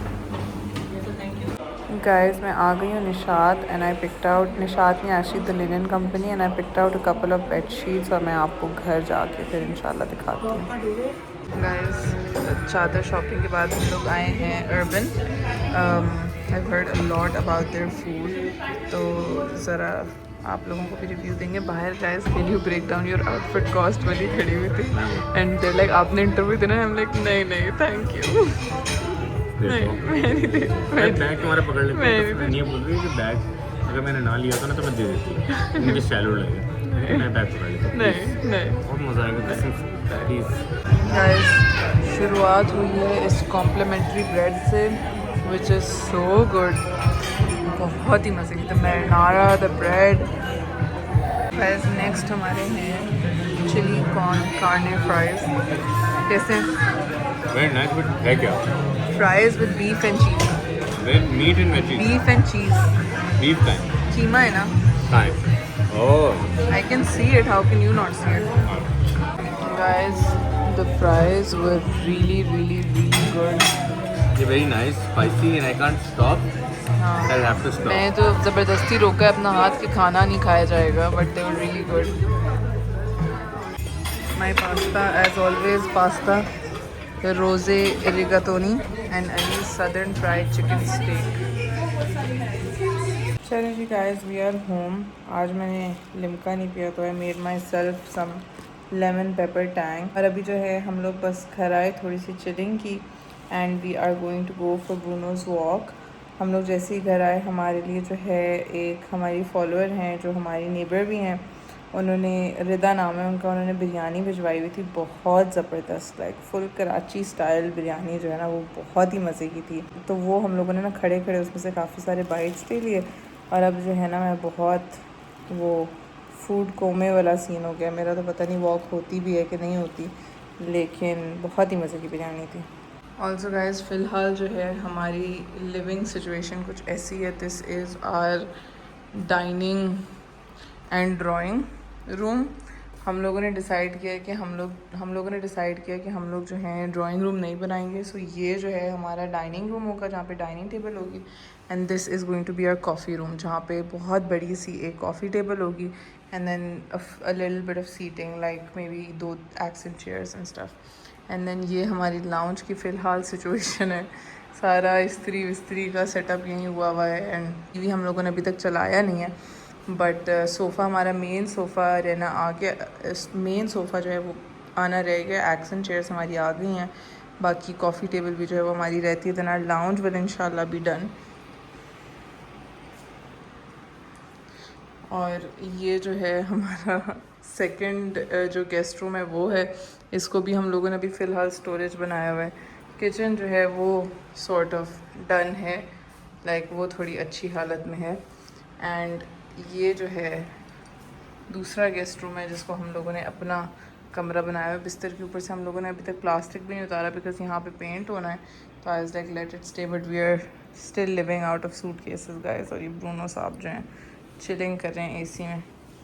Guys, मैं आ गई हूँ Nishat and I picked out, Nishat ने actually the linen company, and I picked out a couple of bed sheets. और मैं आपको घर जाके फिर इंशाल्लाह दिखाती हूँ. गाइस, चादर शॉपिंग के बाद हम लोग आए हैं Urban. I heard a lot about their food, तो ज़रा आप लोगों को भी रिव्यू देंगे. बाहर guys, can you break down your outfit cost वाली खड़ी हुई थी. एंड देयर लाइक आपने इंटरव्यू देना है. हम लाइक नहीं थैंक यू. नहीं, मैं नहीं दे. बैग तुम्हारा पकड़ लेते हैं. तो नहीं बोल रही कि बैग अगर मैंने ना लिया था ना तो मैं दे देती. मुझे शैलो लगे, मैं बैग पकड़ लेता. नहीं बहुत मज़ा आएगा. प्लीज़ गाइस, शुरुआत हुई है इस कॉम्प्लीमेंट्री ब्रेड से, विच इज़ सो गुड. बहुत ही मज़े की. The marinara, the bread. Guys, next हमारे हैं चिली कॉर्न कार्ने फ्राइज. कैसे? Very nice. बट है क्या? Fries with beef and cheese. Meat and veggies. Beef and cheese. Beef का कीमा है ना? है. ओह, I can see it. How can you not see it? Guys, the fries were really good. ये very nice, spicy, and I can't stop. हाँ. I'll have to stop. मैं तो ज़बरदस्ती रोका है अपना हाथ के खाना नहीं खाया जाएगा, but they were really good. My pasta, as always, pasta, the rose rigatoni, and Ali's southern fried chicken steak. चलिए जी गाइस, वी आर होम. आज मैंने लिम्का नहीं पिया, तो I made myself some lemon pepper Tang. और अभी जो है हम लोग बस घर आए, थोड़ी सी चिलिंग की, and we are going to go for Bruno's walk. हम लोग जैसे ही घर आए, हमारे लिए जो है एक हमारी फॉलोअर हैं जो हमारी नेबर भी हैं, उन्होंने, रिदा नाम है उनका, उन्होंने बिरयानी भिजवाई हुई थी, बहुत ज़बरदस्त, like full Karachi style biryani जो है ना, वो बहुत ही मज़े की थी। तो वो हम लोगों ने ना खड़े खड़े उसमें से काफ़ी सारे बाइट्स ले लिए, और अब जो है ना मैं बहुत वो फूड कोमे वाला सीन हो गया मेरा। तो पता नहीं वॉक होती भी है कि नहीं होती, लेकिन बहुत ही मज़े की बिरयानी थी। ऑल्सो गाइज, फ़िलहाल जो है हमारी लिविंग सिचुएशन कुछ ऐसी है। This is our dining and drawing room. हम लोगों ने डिसाइड किया है कि हम लोगों ने डिसाइड किया कि हम लोग जो हैं ड्राइंग रूम नहीं बनाएंगे। सो ये जो है हमारा डाइनिंग रूम होगा, जहाँ पे डाइनिंग टेबल होगी, and this is going to be our coffee room, जहाँ पे बहुत बड़ी सी एक कॉफ़ी टेबल होगी, and then a little bit of seating, like maybe 2 accent chairs and stuff. And then ये हमारी लाउंज की फ़िलहाल सिचुएशन है। सारा इस्त्री विस्त्री का सेटअप यहीं हुआ है, एंड टीवी हम लोगों ने अभी तक चलाया नहीं है, बट सोफ़ा हमारा मेन सोफ़ा रहना आ गया। मेन सोफ़ा जो है वो आना रह गया। एक्सेंट चेयर्स हमारी आ गई हैं, बाकी कॉफ़ी टेबल भी जो है वो हमारी रहती है। देन आवर लाउंज विल इंशाल्लाह बी डन। और ये जो है हमारा सेकंड जो गेस्ट रूम है वो है, इसको भी हम लोगों ने अभी फ़िलहाल स्टोरेज बनाया हुआ है। किचन जो है वो सॉर्ट ऑफ डन है, लाइक वो थोड़ी अच्छी हालत में है। एंड ये जो है दूसरा गेस्ट रूम है, जिसको हम लोगों ने अपना कमरा बनाया हुआ है। बिस्तर के ऊपर से हम लोगों ने अभी तक प्लास्टिक भी नहीं उतारा, बिकॉज यहाँ पे पेंट होना है। तो I was like let it stay, but we are still living out of suitcases guys. और ये ब्रूनो साहब जो हैं चिलिंग कर रहे हैं एसी में।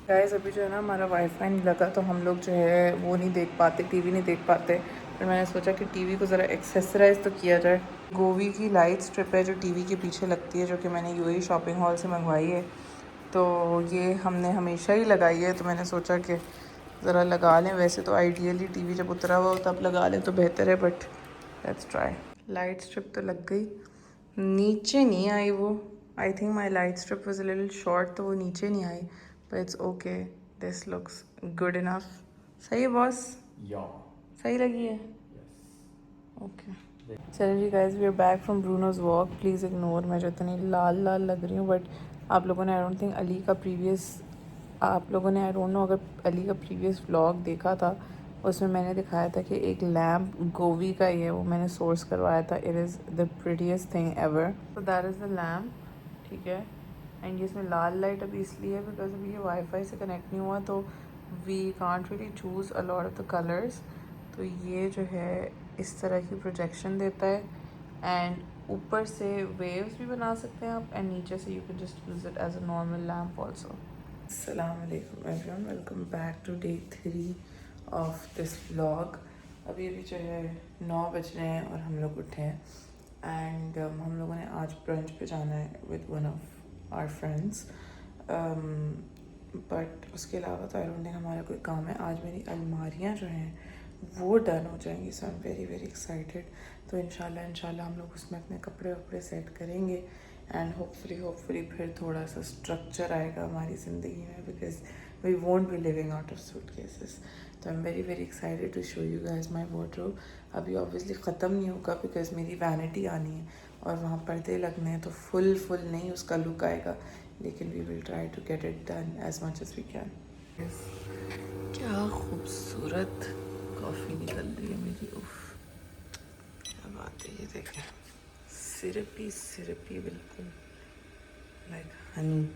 गाइस अभी जो है ना हमारा वाईफाई नहीं लगा, तो हम लोग जो है वो नहीं देख पाते, टीवी नहीं देख पाते। फिर मैंने सोचा कि टीवी को ज़रा एक्सेसराइज तो किया जाए। गोवी की लाइट स्ट्रिप है जो टीवी के पीछे लगती है, जो कि मैंने यूएई शॉपिंग हॉल से मंगवाई है। तो ये हमने हमेशा ही लगाई है, तो मैंने सोचा कि ज़रा लगा लें। वैसे तो आइडियली टीवी जब उतरा हुआ हो तब लगा लें तो बेहतर है, but let's try. Light strip तो लग गई, नीचे नहीं आई वो। I think my light strip was a little short, तो वो नीचे नहीं आई, but it's okay, this looks good enough. सही है बॉस? सही लगी है? ओके चलो जी guys, we are back from Bruno's walk. Please ignore मैं जो इतनी लाल लाल लग रही हूँ, बट आप लोगों ने आई don't think I don't no अगर अली का प्रीवियस व्लॉग देखा था, उसमें मैंने दिखाया था कि एक लैम्प गोवी का ही है, वो मैंने सोर्स करवाया था। It is the prettiest thing ever. तो दैट इज़ द लैम्प, ठीक है। एंड ये इसमें लाल लाइट अभी इसलिए है बिकॉज अभी ये वाईफाई से कनेक्ट नहीं हुआ, तो we can't really choose a lot of the colours. तो ये जो है इस तरह की प्रोजेक्शन देता है, एंड ऊपर से वेव्स भी बना सकते हैं आप, एंड नीचे से you can just use it as a normal lamp also. अस्सलाम वालेकुम everyone, welcome back to day 3 of this vlog. अभी जो है 9 बज रहे हैं और हम लोग उठे हैं, एंड हम लोगों ने आज ब्रंच पे जाना है with one of our friends, but उसके अलावा तो आई डोंट थिंक हमारा कोई काम है। आज मेरी अलमारियाँ जो हैं वो डन हो जाएंगी, so I am very very excited. तो इंशाल्लाह हम लोग उसमें अपने कपड़े वपड़े सेट करेंगे, एंड होपफुली फिर थोड़ा सा स्ट्रक्चर आएगा हमारी ज़िंदगी में, because we won't be living out of suitcases. तो I am very very excited to show you guys my wardrobe. अभी ऑब्वियसली ख़त्म नहीं होगा बिकॉज मेरी वैनिटी आनी है और वहाँ पर्दे लगने हैं, तो फुल नहीं उसका लुक आएगा, लेकिन we will try to get it done as much as we can. क्या खूबसूरत कॉफ़ी निकल रही है मेरी, उफ क्या बात है। ये देखें, सिरपी बिल्कुल, लाइक हनी।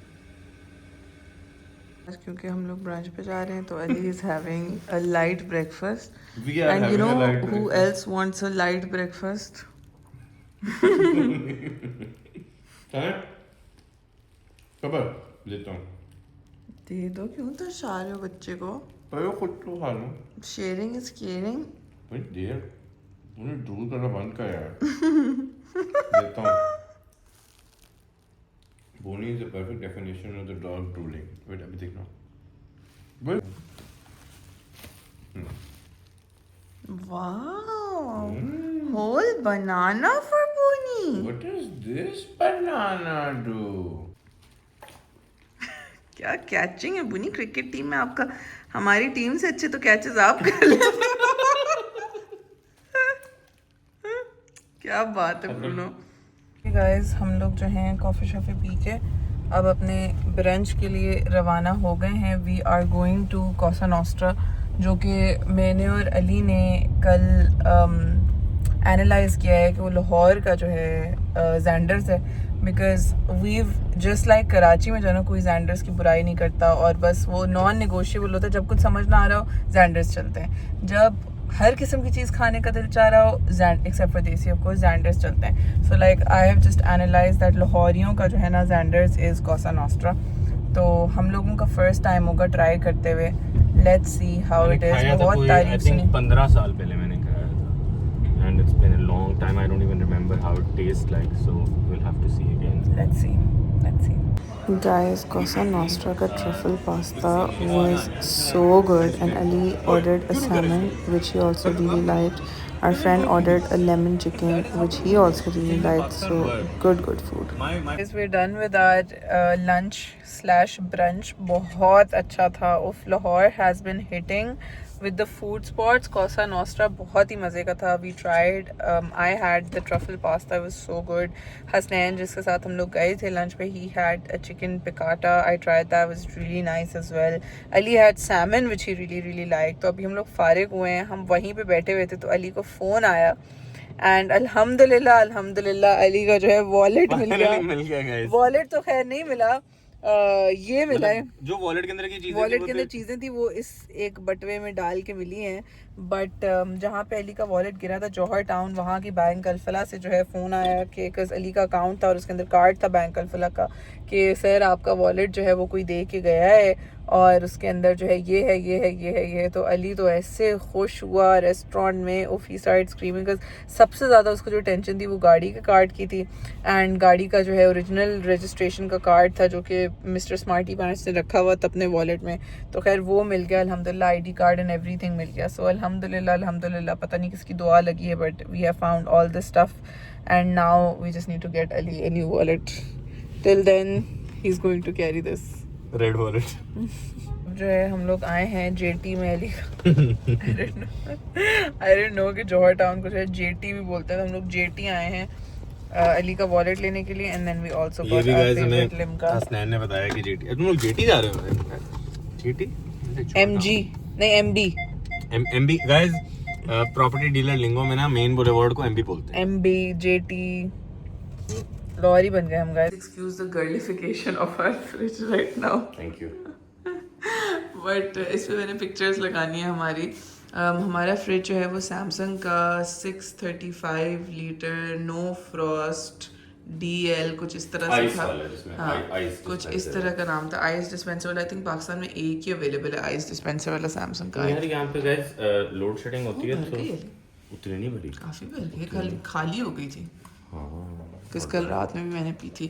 क्योंकि हम लोग ब्रंच पे जा रहे हैं, तो Ali is having a light breakfast, and you know who else wants a light breakfast? देता हूँ, दे दो, क्यों दर्शा रहे हो बच्चे को? पर खुद तो खा लूँ। Sharing is caring. भाई देर उन्हें ड्रूल करना बंद कर यार। देता हूँ। Bonnie is the perfect definition of the dog drooling. Wait, अभी देखना। Wait. Wow, whole banana for Bonnie. What does this banana do? क्या कैचिंग है बुनी, क्रिकेट टीम में आपका हमारी टीम से अच्छे तो कैचेस आप कर लेते हो। क्या बात है ब्रूनो। गाइस हम लोग जो हैं कॉफ़ी शॉफ़ी पी के अब अपने ब्रंच के लिए रवाना हो गए हैं। वी आर गोइंग टू कोसा नॉस्ट्रा, जो कि मैंने और अली ने कल एनालाइज किया है कि वो लाहौर का जो है जैंडर्स है। Because we've just like Karachi में जो है ना कोई जैंडर्स की बुराई नहीं करता, और बस वो नॉन नेगोशिएबल होता है। जब कुछ समझ ना आ रहा हो जैंडर्स चलते हैं, जब हर किस्म की चीज़ खाने का दिल चाह रहा हो except for desi of course genders चलते हैं। So like I have just analyse that लाहौरियों का जो है ना जैंडर्स इज़ कोसा नॉस्ट्रा। तो हम लोगों का फर्स्ट टाइम होगा ट्राई करते हुए। Let's see how it is. बहुत तारीफ सुनी। 15 साल पहले मैंने खाया था and it's been a long time. I don't even remember how it tastes like, so we'll have to see again. Let's see. Guys, Cosa Nostra का truffle pasta was so good, and Ali ordered a salmon which he also really liked. Our friend ordered a lemon chicken which he also really liked. So good food. Guys, we're done with our lunch / brunch. बहुत अच्छा था। Uff, Lahore has been hitting with the food spots. Cosa Nostra बहुत ही मज़े का था. We tried, I had the truffle pasta, it was so good. Hasnain जिसके साथ हम लोग गए थे लंच पे, he had a chicken piccata. I tried that, it was really nice as well. Ali had salmon which he really liked. तो अभी हम लोग फारिग हुए हैं, हम वहीं पे बैठे हुए थे तो अली को फ़ोन आया एंड अल्हम्दुलिल्लाह अली का जो है वॉलेट मिल गया। वॉलेट तो खैर नहीं मिला, ये मिला है जो वॉलेट के अंदर की चीज़ें थी वो इस एक बटवे में डाल के मिली हैं। बट जहाँ पे अली का वॉलेट गिरा था जौहर टाउन, वहाँ की बैंक अल्फला से जो है फ़ोन आया कि अली का अकाउंट था और उसके अंदर कार्ड था बैंक अल्फला का कि सर आपका वॉलेट जो है वो कोई दे के गया है और उसके अंदर जो है ये है। तो अली तो ऐसे खुश हुआ रेस्टोरेंट में, उफ ही स्टार्टेड स्क्रीमिंग। सबसे ज़्यादा उसको जो टेंशन थी वो गाड़ी के कार्ड की थी, एंड गाड़ी का जो है ओरिजिनल रजिस्ट्रेशन का कार्ड था जो कि मिस्टर स्मार्टी पैंट्स ने रखा हुआ था अपने वॉलेट में। तो खैर वो मिल गया अल्हम्दुलिल्लाह, आईडी कार्ड एंड एवरीथिंग मिल गया। सो अल्हम्दुलिल्लाह पता नहीं किसकी दुआ लगी है, but we have found all this stuff and now we just need to get Ali a new wallet. Till then he's going to carry this red wallet. जो है हम लोग आए हैं जेटी में अली आई डोंट नो कि जौहर टाउन को जो है जेटी भी बोलते हैं, तो हम लोग जेटी आए हैं अली का वॉलेट लेने के लिए। And then we also got our favourite Limca. Hasnain ने बताया कि जेटी, तुम लोग जेटी जा रहे हो? जेटी एमजी नहीं M B. M B guys, property dealer lingo में ना मेन बुलेवार्ड को एमबी बोलते हैं। एमबी जेटी लॉरी बन गए हम guys. Excuse the girlification of our fridge right now. Thank you. But इस पे मैंने पिक्चर्स लगानी है हमारी। हमारा फ्रिज जो है वो सैमसंग का 635 लीटर नो फ्रॉस्ट DL कुछ इस तरह से था। हाँ, कुछ इस तरह का नाम था, आइस डिस्पेंसर वाला। आई थिंक पाकिस्तान में एक ही अवेलेबल है आइस डिस्पेंसर वाला सैमसंग का। यार यहाँ पे गाइस लोड शेडिंग होती है तो उतनी नहीं भरी, काफ़ी भर गई, खाली हो गई थी। किस कल रात में भी मैंने पी थी।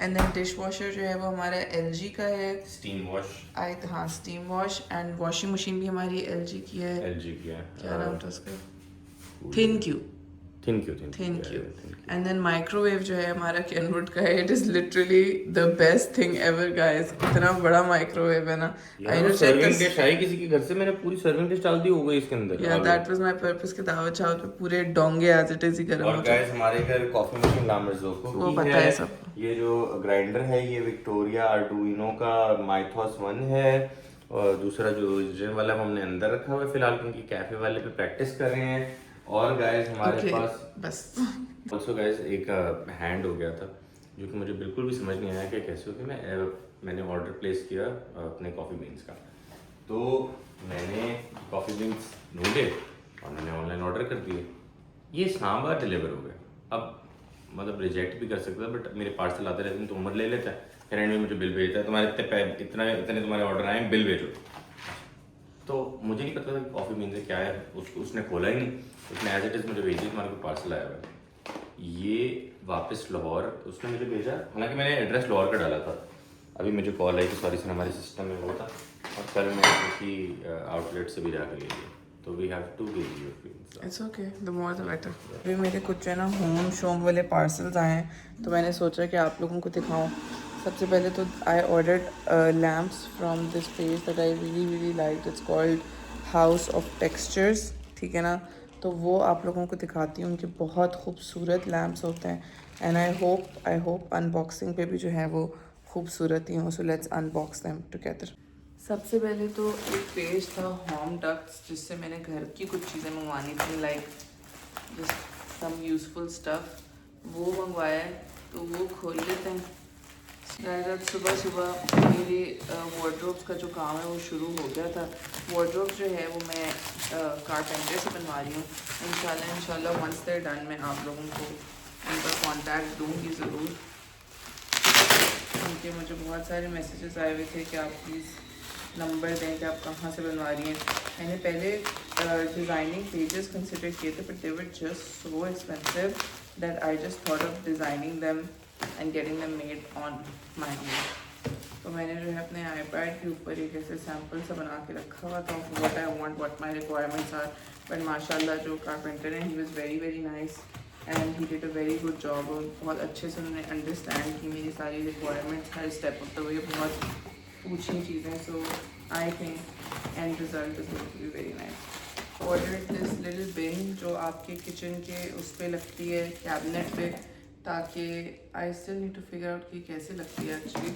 एंड देन डिश वॉशर जो है वो हमारा LG का है, स्टीम वॉश। हाँ steam wash. And washing machine भी हमारी LG की है। LG की है, क्या नाम था उसका? Thank you. And then microwave जो है हमारा केनवुड का है। It is literally the best thing ever guys. इतना बड़ा माइक्रोवेव है ना। I know serving dish I किसी के घर से, मैंने पूरी सर्विंग डिश डाल दी हो गई इसके अंदर। या दैट वाज माय पर्पस कि दावत चावत पे पूरे डोंगे एज इट इज ही गर्म और गाइस हमारे घर कॉफी मशीन लामर्जो को वो पता है सब। ये जो ग्राइंडर है ये विक्टोरिया आर्डुइनो का माइथॉस 1 है, और दूसरा जो ओरिजिनल वाला हमने अंदर रखा हुआ है फिलहाल, क्योंकि कैफे वाले पे प्रैक्टिस कर रहे हैं। और गाइस हमारे पास बस ऑल्सो गाइस एक हैंड हो गया था जो कि मुझे बिल्कुल भी समझ नहीं आया कि कैसे हो गया। मैंने ऑर्डर प्लेस किया अपने कॉफ़ी बीन्स का, तो मैंने कॉफ़ी बीन्स ढूंढे और मैंने ऑनलाइन ऑर्डर कर दिए। ये इस्लामाबाद डिलीवर हो गया। अब मतलब रिजेक्ट भी कर सकता है, बट मेरे पार्सल आते रहते हैं तो उमर ले लेता है, फिर एंड में मुझे बिल भेजता है, तुम्हारे इतने तुम्हारे ऑर्डर आए हैं, बिल भेजो। तो मुझे नहीं पता था कि कॉफ़ी बीन्स क्या है, उसने खोला ही नहीं, उसने एज इट इज़ मुझे भेजी, तुम्हारे को पार्सल आया हुआ है। ये वापस लाहौर उसने मुझे भेजा, हालांकि मैंने एड्रेस लाहौर का डाला था। अभी मुझे कॉल आई कि सॉरी सर हमारे सिस्टम में वो था, और कल मैं उसी आउटलेट से भी जाकर ले लिया। तो we have to give you free. It's okay, the more the better. अभी मेरे कुछ जो है ना होम शोम वाले पार्सल्स आए हैं, तो मैंने सोचा कि आप लोगों को दिखाऊं। सबसे पहले तो I ordered lamps from this page that I really like. It's called house of textures, ठीक है ना। तो वो आप लोगों को दिखाती हूँ। उनके बहुत खूबसूरत लैम्प्स होते हैं एंड आई होप अनबॉक्सिंग पे भी जो है वो खूबसूरत ही हों। So let's unbox them together. सबसे पहले तो एक पेज था होम डक्ट्स, जिससे मैंने घर की कुछ चीज़ें मंगवानी थी, like just some useful stuff, वो मंगवाया है। तो वो खोल लेते हैं। आज सुबह मेरे वार्डरोब्स का जो काम है वो शुरू हो गया था। वार्डरोब जो है वो मैं कारपेंटर से बनवा रही हूँ। इंशाल्लाह वंस देयर डन मैं आप लोगों को उनका कांटेक्ट दूँगी ज़रूर, क्योंकि मुझे बहुत सारे मैसेजेस आए हुए थे कि आप प्लीज़ नंबर दें कि आप कहाँ से बनवा रही हैं। मैंने पहले डिज़ाइनिंग पेजेस कंसिडर किए थे, but they were just so expensive that I just thought of designing them and getting them made on my own. तो मैंने जो है अपने आईपैड के ऊपर एक ऐसे सैम्पल सा बना के रखा हुआ था, what I want, what my requirements are. But माशाल्लाह जो कारपेंटर हैं, he was very very nice and he did a very good job. और बहुत अच्छे से उन्होंने अंडरस्टैंड की मेरी सारी रिक्वायरमेंट्स हर स्टेप ऑफ द वे, बहुत पूछी चीज़ें। So I think end result is going to be very nice. Order this little bin जो आपके किचन के उस पर लगती है, कैबिनेट पे, ताकि I still need to figure out कि कैसे लगती है एक्चुअली,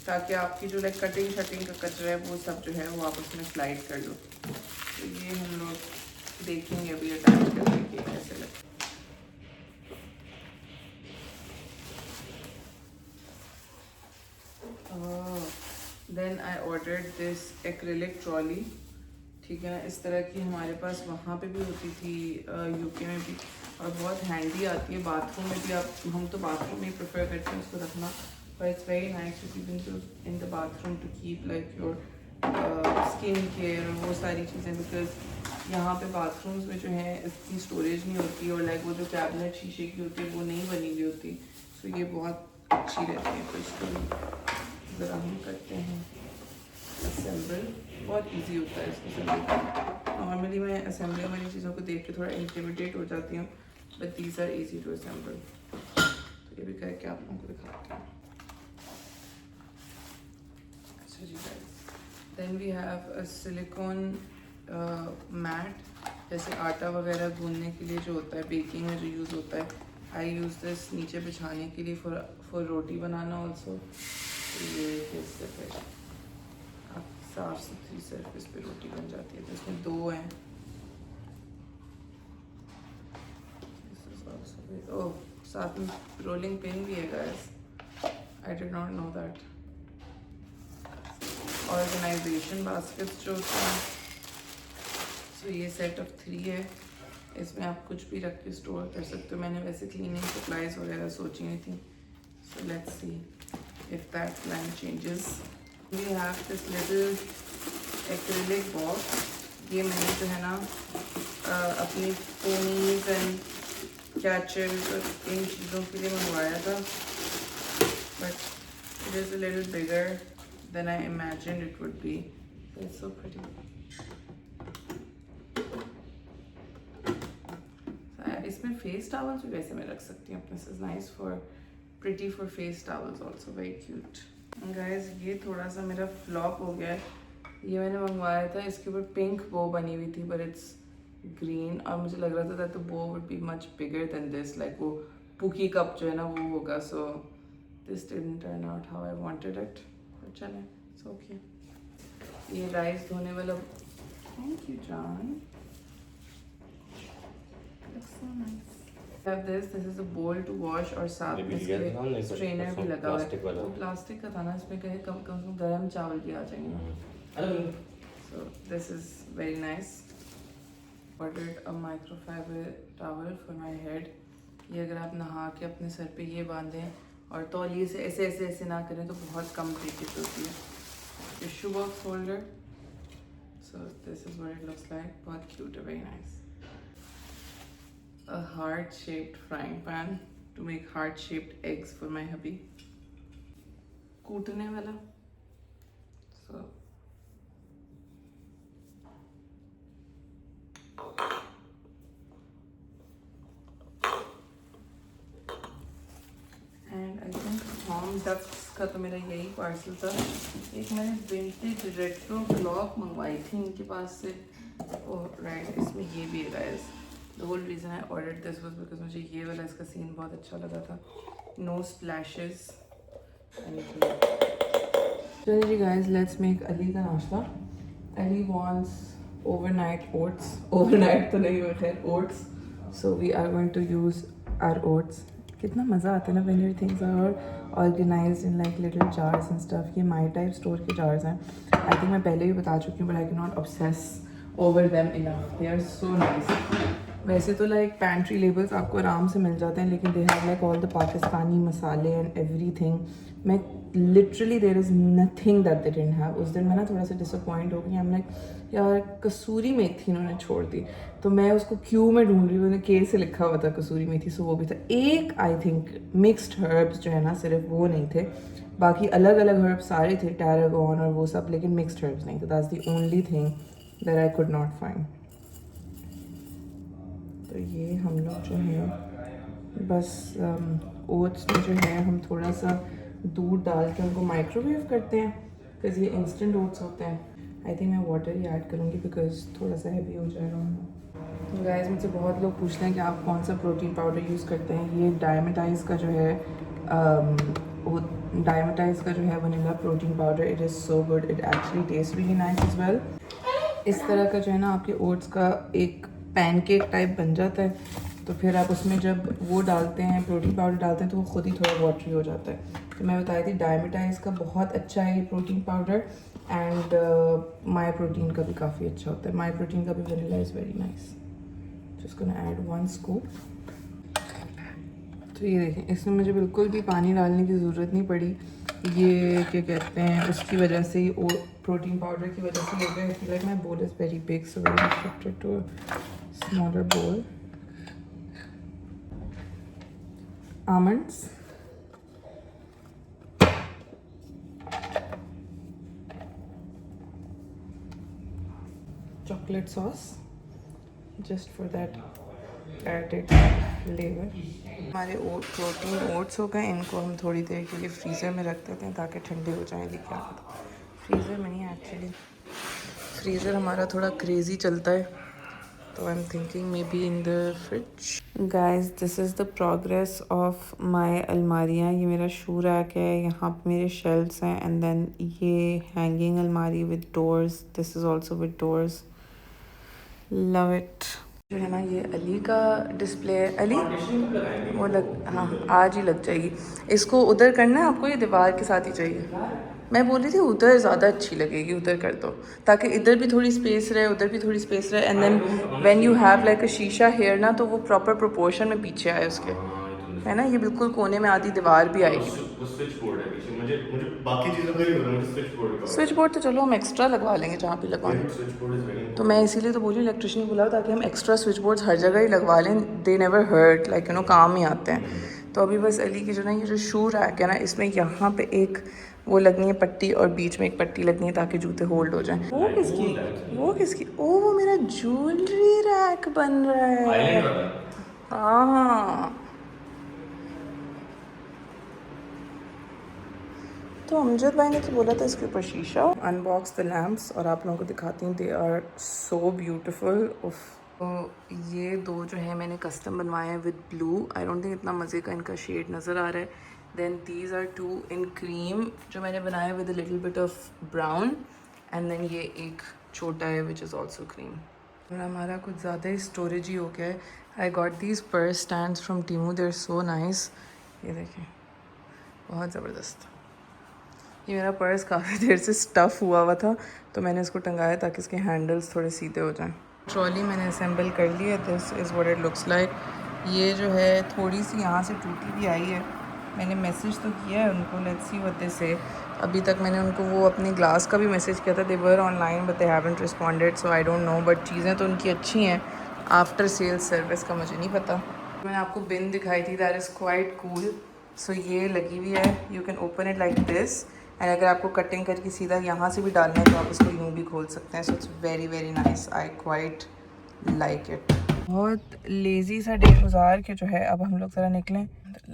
ताकि आपकी जो लाइक कटिंग शटिंग का कचरा है वो सब जो है वो आप उसमें स्लाइड कर लो। तो ये हम लोग देखेंगे अभी अटैच करके कि कैसे लगता है। Then I ordered this acrylic trolley, ठीक है ना। इस तरह की हमारे पास वहाँ पे भी होती थी यूके में भी, और बहुत हैंडी आती है बाथरूम में भी। आप हम तो बाथरूम में ही प्रेफर करते हैं उसको रखना, but it's very nice to keep in the bathroom to keep like your skin care और वो सारी चीज़ें, बिकॉज यहाँ पे बाथरूम्स में जो है इसकी स्टोरेज नहीं होती, और लाइक वो जो कैबिनेट शीशे की होती है वो नहीं बनी हुई होती। सो ये बहुत अच्छी रहती है। तो इसको ज़रा हम करते हैं असेंबल, बहुत इजी होता है इसको असेंबल। नॉर्मली मैं असेंबलिंग वाली चीज़ों को देख के थोड़ा इंटिमिडेट हो जाती हूँ, but these are easy to assemble. तो ये भी करके आप लोगों को दिखाती हूँ। अच्छा जी guys, then we have a silicone mat, जैसे आटा वगैरह गूंदने के लिए जो होता है, बेकिंग में जो यूज़ होता है। आई यूज़ दिस नीचे बिछाने के लिए फॉर रोटी बनाना ऑल्सो। ये इससे फिर आप साफ सुथरी सरफेस पे रोटी बन जाती है। तो इसमें दो हैं। ओह, साथ में रोलिंग पिन भी है guys, I did not know that. Organisation baskets जो होते हैं, सो ये सेट ऑफ 3 है। इसमें आप कुछ भी रख के स्टोर कर सकते हो। मैंने वैसे क्लीनिंग सप्लाईज वगैरह सोची नहीं थी। सो let's C if that plan changes. We have this little acrylic box. ये मैंने जो है ना अपनी पोनीज एंड कैचर्स और इन चीज़ों के लिए मंगवाया था, but it is a little bigger than I imagined it would be. It's so pretty. इसमें फेस टॉवल्स भी वैसे मैं रख सकती हूँ अपने। This is nice for pretty for face towels also, very cute. Guys, ये थोड़ा सा मेरा फ्लॉप हो गया है। ये मैंने मंगवाया था, इसके ऊपर पिंक बो बनी हुई थी, बट इट्स ग्रीन, और मुझे लग रहा था दैट द बो would be much bigger than this, like वो पुकी कप जो है ना वो होगा। So this didn't turn out how I wanted it, but चले इट्स ओके। ये राइस धोने वाला, थैंक यू जान, looks so nice. Have this is a bowl to wash, और साथ में इसके स्ट्रेनर भी लगा हुआ है। वो प्लास्टिक का था ना, इसमें कहे कम कम से गर्म चावल भी आ जाएंगे। So this is very nice. Ordered a microfiber towel for my head. ये अगर आप नहा के अपने सर पे ये बांधें और तौलिए से ऐसे ऐसे ऐसे ना करें तो बहुत कम प्रीकेट होती है। Tissue box holder, so this is what it looks like. बहुत cute है, very nice. A heart-shaped frying pan to make heart-shaped eggs for my hubby. कूटने वाला, so and I think home ducks का तो मेरा यही पार्सल था। एक मैंने विंटेज रेट्रो क्लॉक मंगवाई थी इनके पास से। ओह राइट, इसमें ये भी है guys, The whole reason I ordered this was because मुझे ये वाला इसका सीन बहुत अच्छा लगा था. No splashes. चलिए जी guys, let's make Ali का नाश्ता. Ali wants overnight oats. Overnight तो नहीं हुआ खैर, oats. So we are going to use our oats. कितना मज़ा आता है ना when your things are organized in like little jars and stuff. ये my type store के jars हैं. I think मैं पहले भी बता चुकी हूँ, but I cannot obsess over them enough. They are so nice. वैसे तो like pantry labels आपको आराम से मिल जाते हैं, लेकिन they have like all the Pakistani मसाले and everything. मैं literally there is nothing that they didn't have. उस दिन मैं ना थोड़ा सा disappoint हो गई. I'm like यार कसूरी मेथी इन्होंने छोड़ दी, तो मैं उसको क्यों में ढूंढ रही हूँ. मैंने के से लिखा हुआ था कसूरी मेथी, सो वो भी था. एक आई थिंक मिक्स्ड हर्ब्स जो है ना, सिर्फ वो नहीं थे, बाकी अलग अलग हर्ब्स सारे थे, टैरागोन और वो सब, लेकिन मिक्स्ड हर्ब्स नहीं थे. That's the only thing that I could not find. तो ये हम लोग जो है बस ओट्स में जो है हम थोड़ा सा दूध डाल के उनको माइक्रोवेव करते हैं, बिकॉज ये इंस्टेंट ओट्स होते हैं. आई थिंक मैं वाटर ही ऐड करूँगी बिकॉज थोड़ा सा हैवी हो जाएगा. गाइस मुझसे बहुत लोग पूछते हैं कि आप कौन सा प्रोटीन पाउडर यूज़ करते हैं. ये डायमेटाइज का जो है डायमेटाइज का जो है vanilla protein powder. It is so good, it actually taste really nice as well. इस तरह का जो है ना आपके ओट्स का एक पैनकेक टाइप बन जाता है, तो फिर आप उसमें जब वो डालते हैं, प्रोटीन पाउडर डालते हैं, तो वो खुद ही थोड़ा वाटरी हो जाता है. तो मैं बताई थी डायमेटाइज का बहुत अच्छा है ये protein powder, and my protein का भी काफ़ी अच्छा होता है. माई प्रोटीन का भी vanilla is very nice. Just gonna add 1 scoop. तो ये देखें, इसमें मुझे बिल्कुल भी पानी डालने की ज़रूरत नहीं पड़ी. ये क्या कहते हैं, उसकी वजह से ही, प्रोटीन पाउडर की वजह से हो गया. Like my bowl is very big, so we shifted to smaller bowl. Almonds, chocolate sauce just for that added flavor. हमारे प्रोटीन ओट्स हो गए. इनको हम थोड़ी देर के लिए फ्रीज़र में रख देते हैं ताकि ठंडे हो जाएं. देखिए आप, फ्रीज़र में नहीं, एक्चुअली फ्रीज़र हमारा थोड़ा क्रेज़ी चलता है, तो I am thinking may be in the fridge. Guys this is the progress of my अलमारियाँ. ये मेरा शू रैक है, यहाँ पे मेरे शेल्फ्स हैं, एंड देन ये हैंगिंग अलमारी with doors. This is also with doors. Love it. जो है ना ये अली का डिस्प्ले है. अली वो हाँ आज ही लग जाएगी. इसको उधर करना है आपको, ये दीवार के साथ ही चाहिए. मैं बोल रही थी उधर ज़्यादा अच्छी लगेगी, उधर कर दो ताकि इधर भी थोड़ी स्पेस रहे, उधर भी थोड़ी स्पेस रहे. And then when you have like a शीशा हेयर ना, तो वो प्रॉपर प्रोपोर्शन में पीछे आए उसके, है ना. ये बिल्कुल कोने में आधी दीवार भी आएगी. स्विच बोर्ड है पीछे. मुझे बाकी चीज़ों का ही होता है, मुझे स्विच बोर्ड का. स्विच बोर्ड तो चलो हम एक्स्ट्रा लगवा लेंगे जहाँ भी लगवाना. Switch board is very. तो मैं इसीलिए तो बोली इलेक्ट्रिशियन को बुलाओ ताकि हम एक्स्ट्रा स्विच बोर्ड्स हर जगह ही लगवा लें. They never hurt, like you know, काम ही आते हैं. तो अभी बस अली की जो ना ये जो शू रैक है ना, इसमें यहाँ पे एक वो लगनी है पट्टी, और बीच में एक पट्टी लगनी है ताकि जूते होल्ड हो जाएं. वो किसकी ओ वो मेरा ज्वेलरी रैक बन रहा है. हाँ तो अमजद भाई ने तो बोला था इसके ऊपर शीशा. अनबॉक्स द लैम्प्स और आप लोगों को दिखाती हूँ. They are so beautiful. तो ये दो जो है मैंने कस्टम बनवाए हैं with blue. I don't think इतना मज़े का इनका शेड नज़र आ रहा है. Then these are 2 in cream जो मैंने बनाया with a little bit of brown. And then ये एक छोटा है विच इज़ ऑल्सो क्रीम. हमारा कुछ ज़्यादा ही स्टोरेज ही हो गया है. I got these purse stands from Temu. They are so nice. ये देखें, बहुत ज़बरदस्त. ये मेरा पर्स काफ़ी देर से स्टफ़ हुआ था, तो मैंने इसको टंगाया ताकि इसके हैंडल्स थोड़े सीधे हो जाएं. ट्रॉली मैंने असेंबल कर ली है. This is what it looks like. ये जो है थोड़ी सी यहाँ से टूटी भी आई है. मैंने मैसेज तो किया है उनको, लेट्स सी व्हाट दे से. अभी तक मैंने उनको वो अपनी ग्लास का भी मैसेज किया था. They were online but they haven't responded, so I don't know. But चीज़ें तो उनकी अच्छी हैं. आफ्टर सेल्स सर्विस का मुझे नहीं पता. मैंने आपको बिन दिखाई थी, दैट इज़ क्वाइट कूल. सो ये लगी हुई है. You can open it like this, and अगर आपको कटिंग करके सीधा यहाँ से भी डालना है तो आप इसको यूँ भी खोल सकते हैं. सो it's very very nice. I quite like it. बहुत लेज़ी सा डे गुजार के जो है अब हम लोग ज़रा निकलें.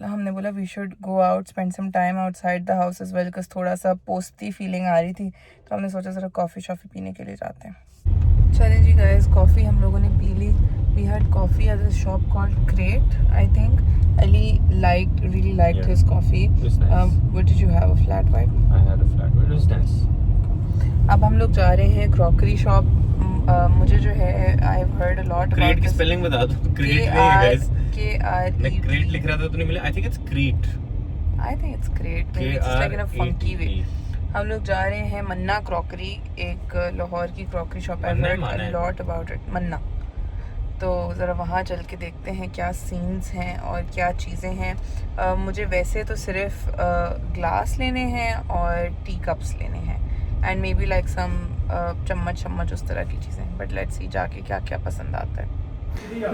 हमने बोला we should go out, spend some time outside the house as well, because थोड़ा सा पोस्टी फीलिंग आ रही थी. तो हमने सोचा ज़रा कॉफ़ी शॉफ़ी पीने के लिए जाते हैं. चलें जी गाइस, कॉफ़ी हम लोगों ने पी ली. We had coffee at this shop called Crate, I think. Ali really liked Yeah. his coffee. It was nice. What did you have? A flat white? I had a flat white. It was nice. अब हम लोग जा रहे हैं crockery shop. मुझे जो है I have heard a lot क्रीट की स्पेलिंग बता दो. क्रीट नहीं है गाइस. मैं क्रीट लिख रहा था तो नहीं मिला. I think it's great. I think it's great. It's like in a funky way. हम लोग जा रहे हैं मन्ना क्रॉकरी, एक लाहौर की crockery shop. I heard a lot about it. मन्ना. तो ज़रा वहाँ चल के देखते हैं क्या सीन्स हैं और क्या चीज़ें हैं. मुझे वैसे तो सिर्फ ग्लास लेने हैं और टी कप्स लेने हैं and maybe like some चम्मच उस तरह की चीज़ें. बट लेट्स सी जाके क्या क्या पसंद आता है.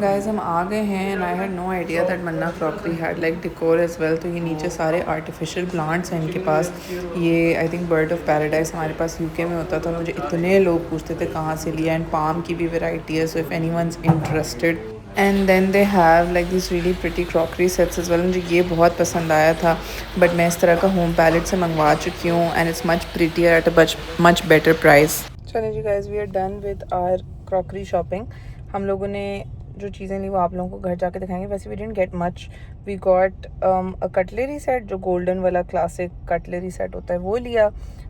गाइस हम आ गए हैं and I had no idea that मन्ना crockery had like decor as well. तो ये नीचे सारे आर्टिफिशियल प्लांट्स हैं इनके पास. ये I think bird of paradise हमारे पास यूके में होता था. मुझे इतने लोग पूछते थे कहाँ से लिया. एंड पाम की भी वैरायटी है. So if anyone's interested. And then they have like this really pretty crockery sets as well. मुझे ये बहुत पसंद आया था बट मैं इस तरह का होम पैलेट से मंगवा चुकी हूँ and it's much prettier at a much better price. चलिए जी guys, we are done with our crockery shopping. हम लोगों ने जो चीज़ें ली वो आप लोगों को घर जाके दिखाएंगे. वैसे we didn't get much. We got a cutlery set, जो गोल्डन वाला क्लासिक कटलरी सेट होता है वो लिया.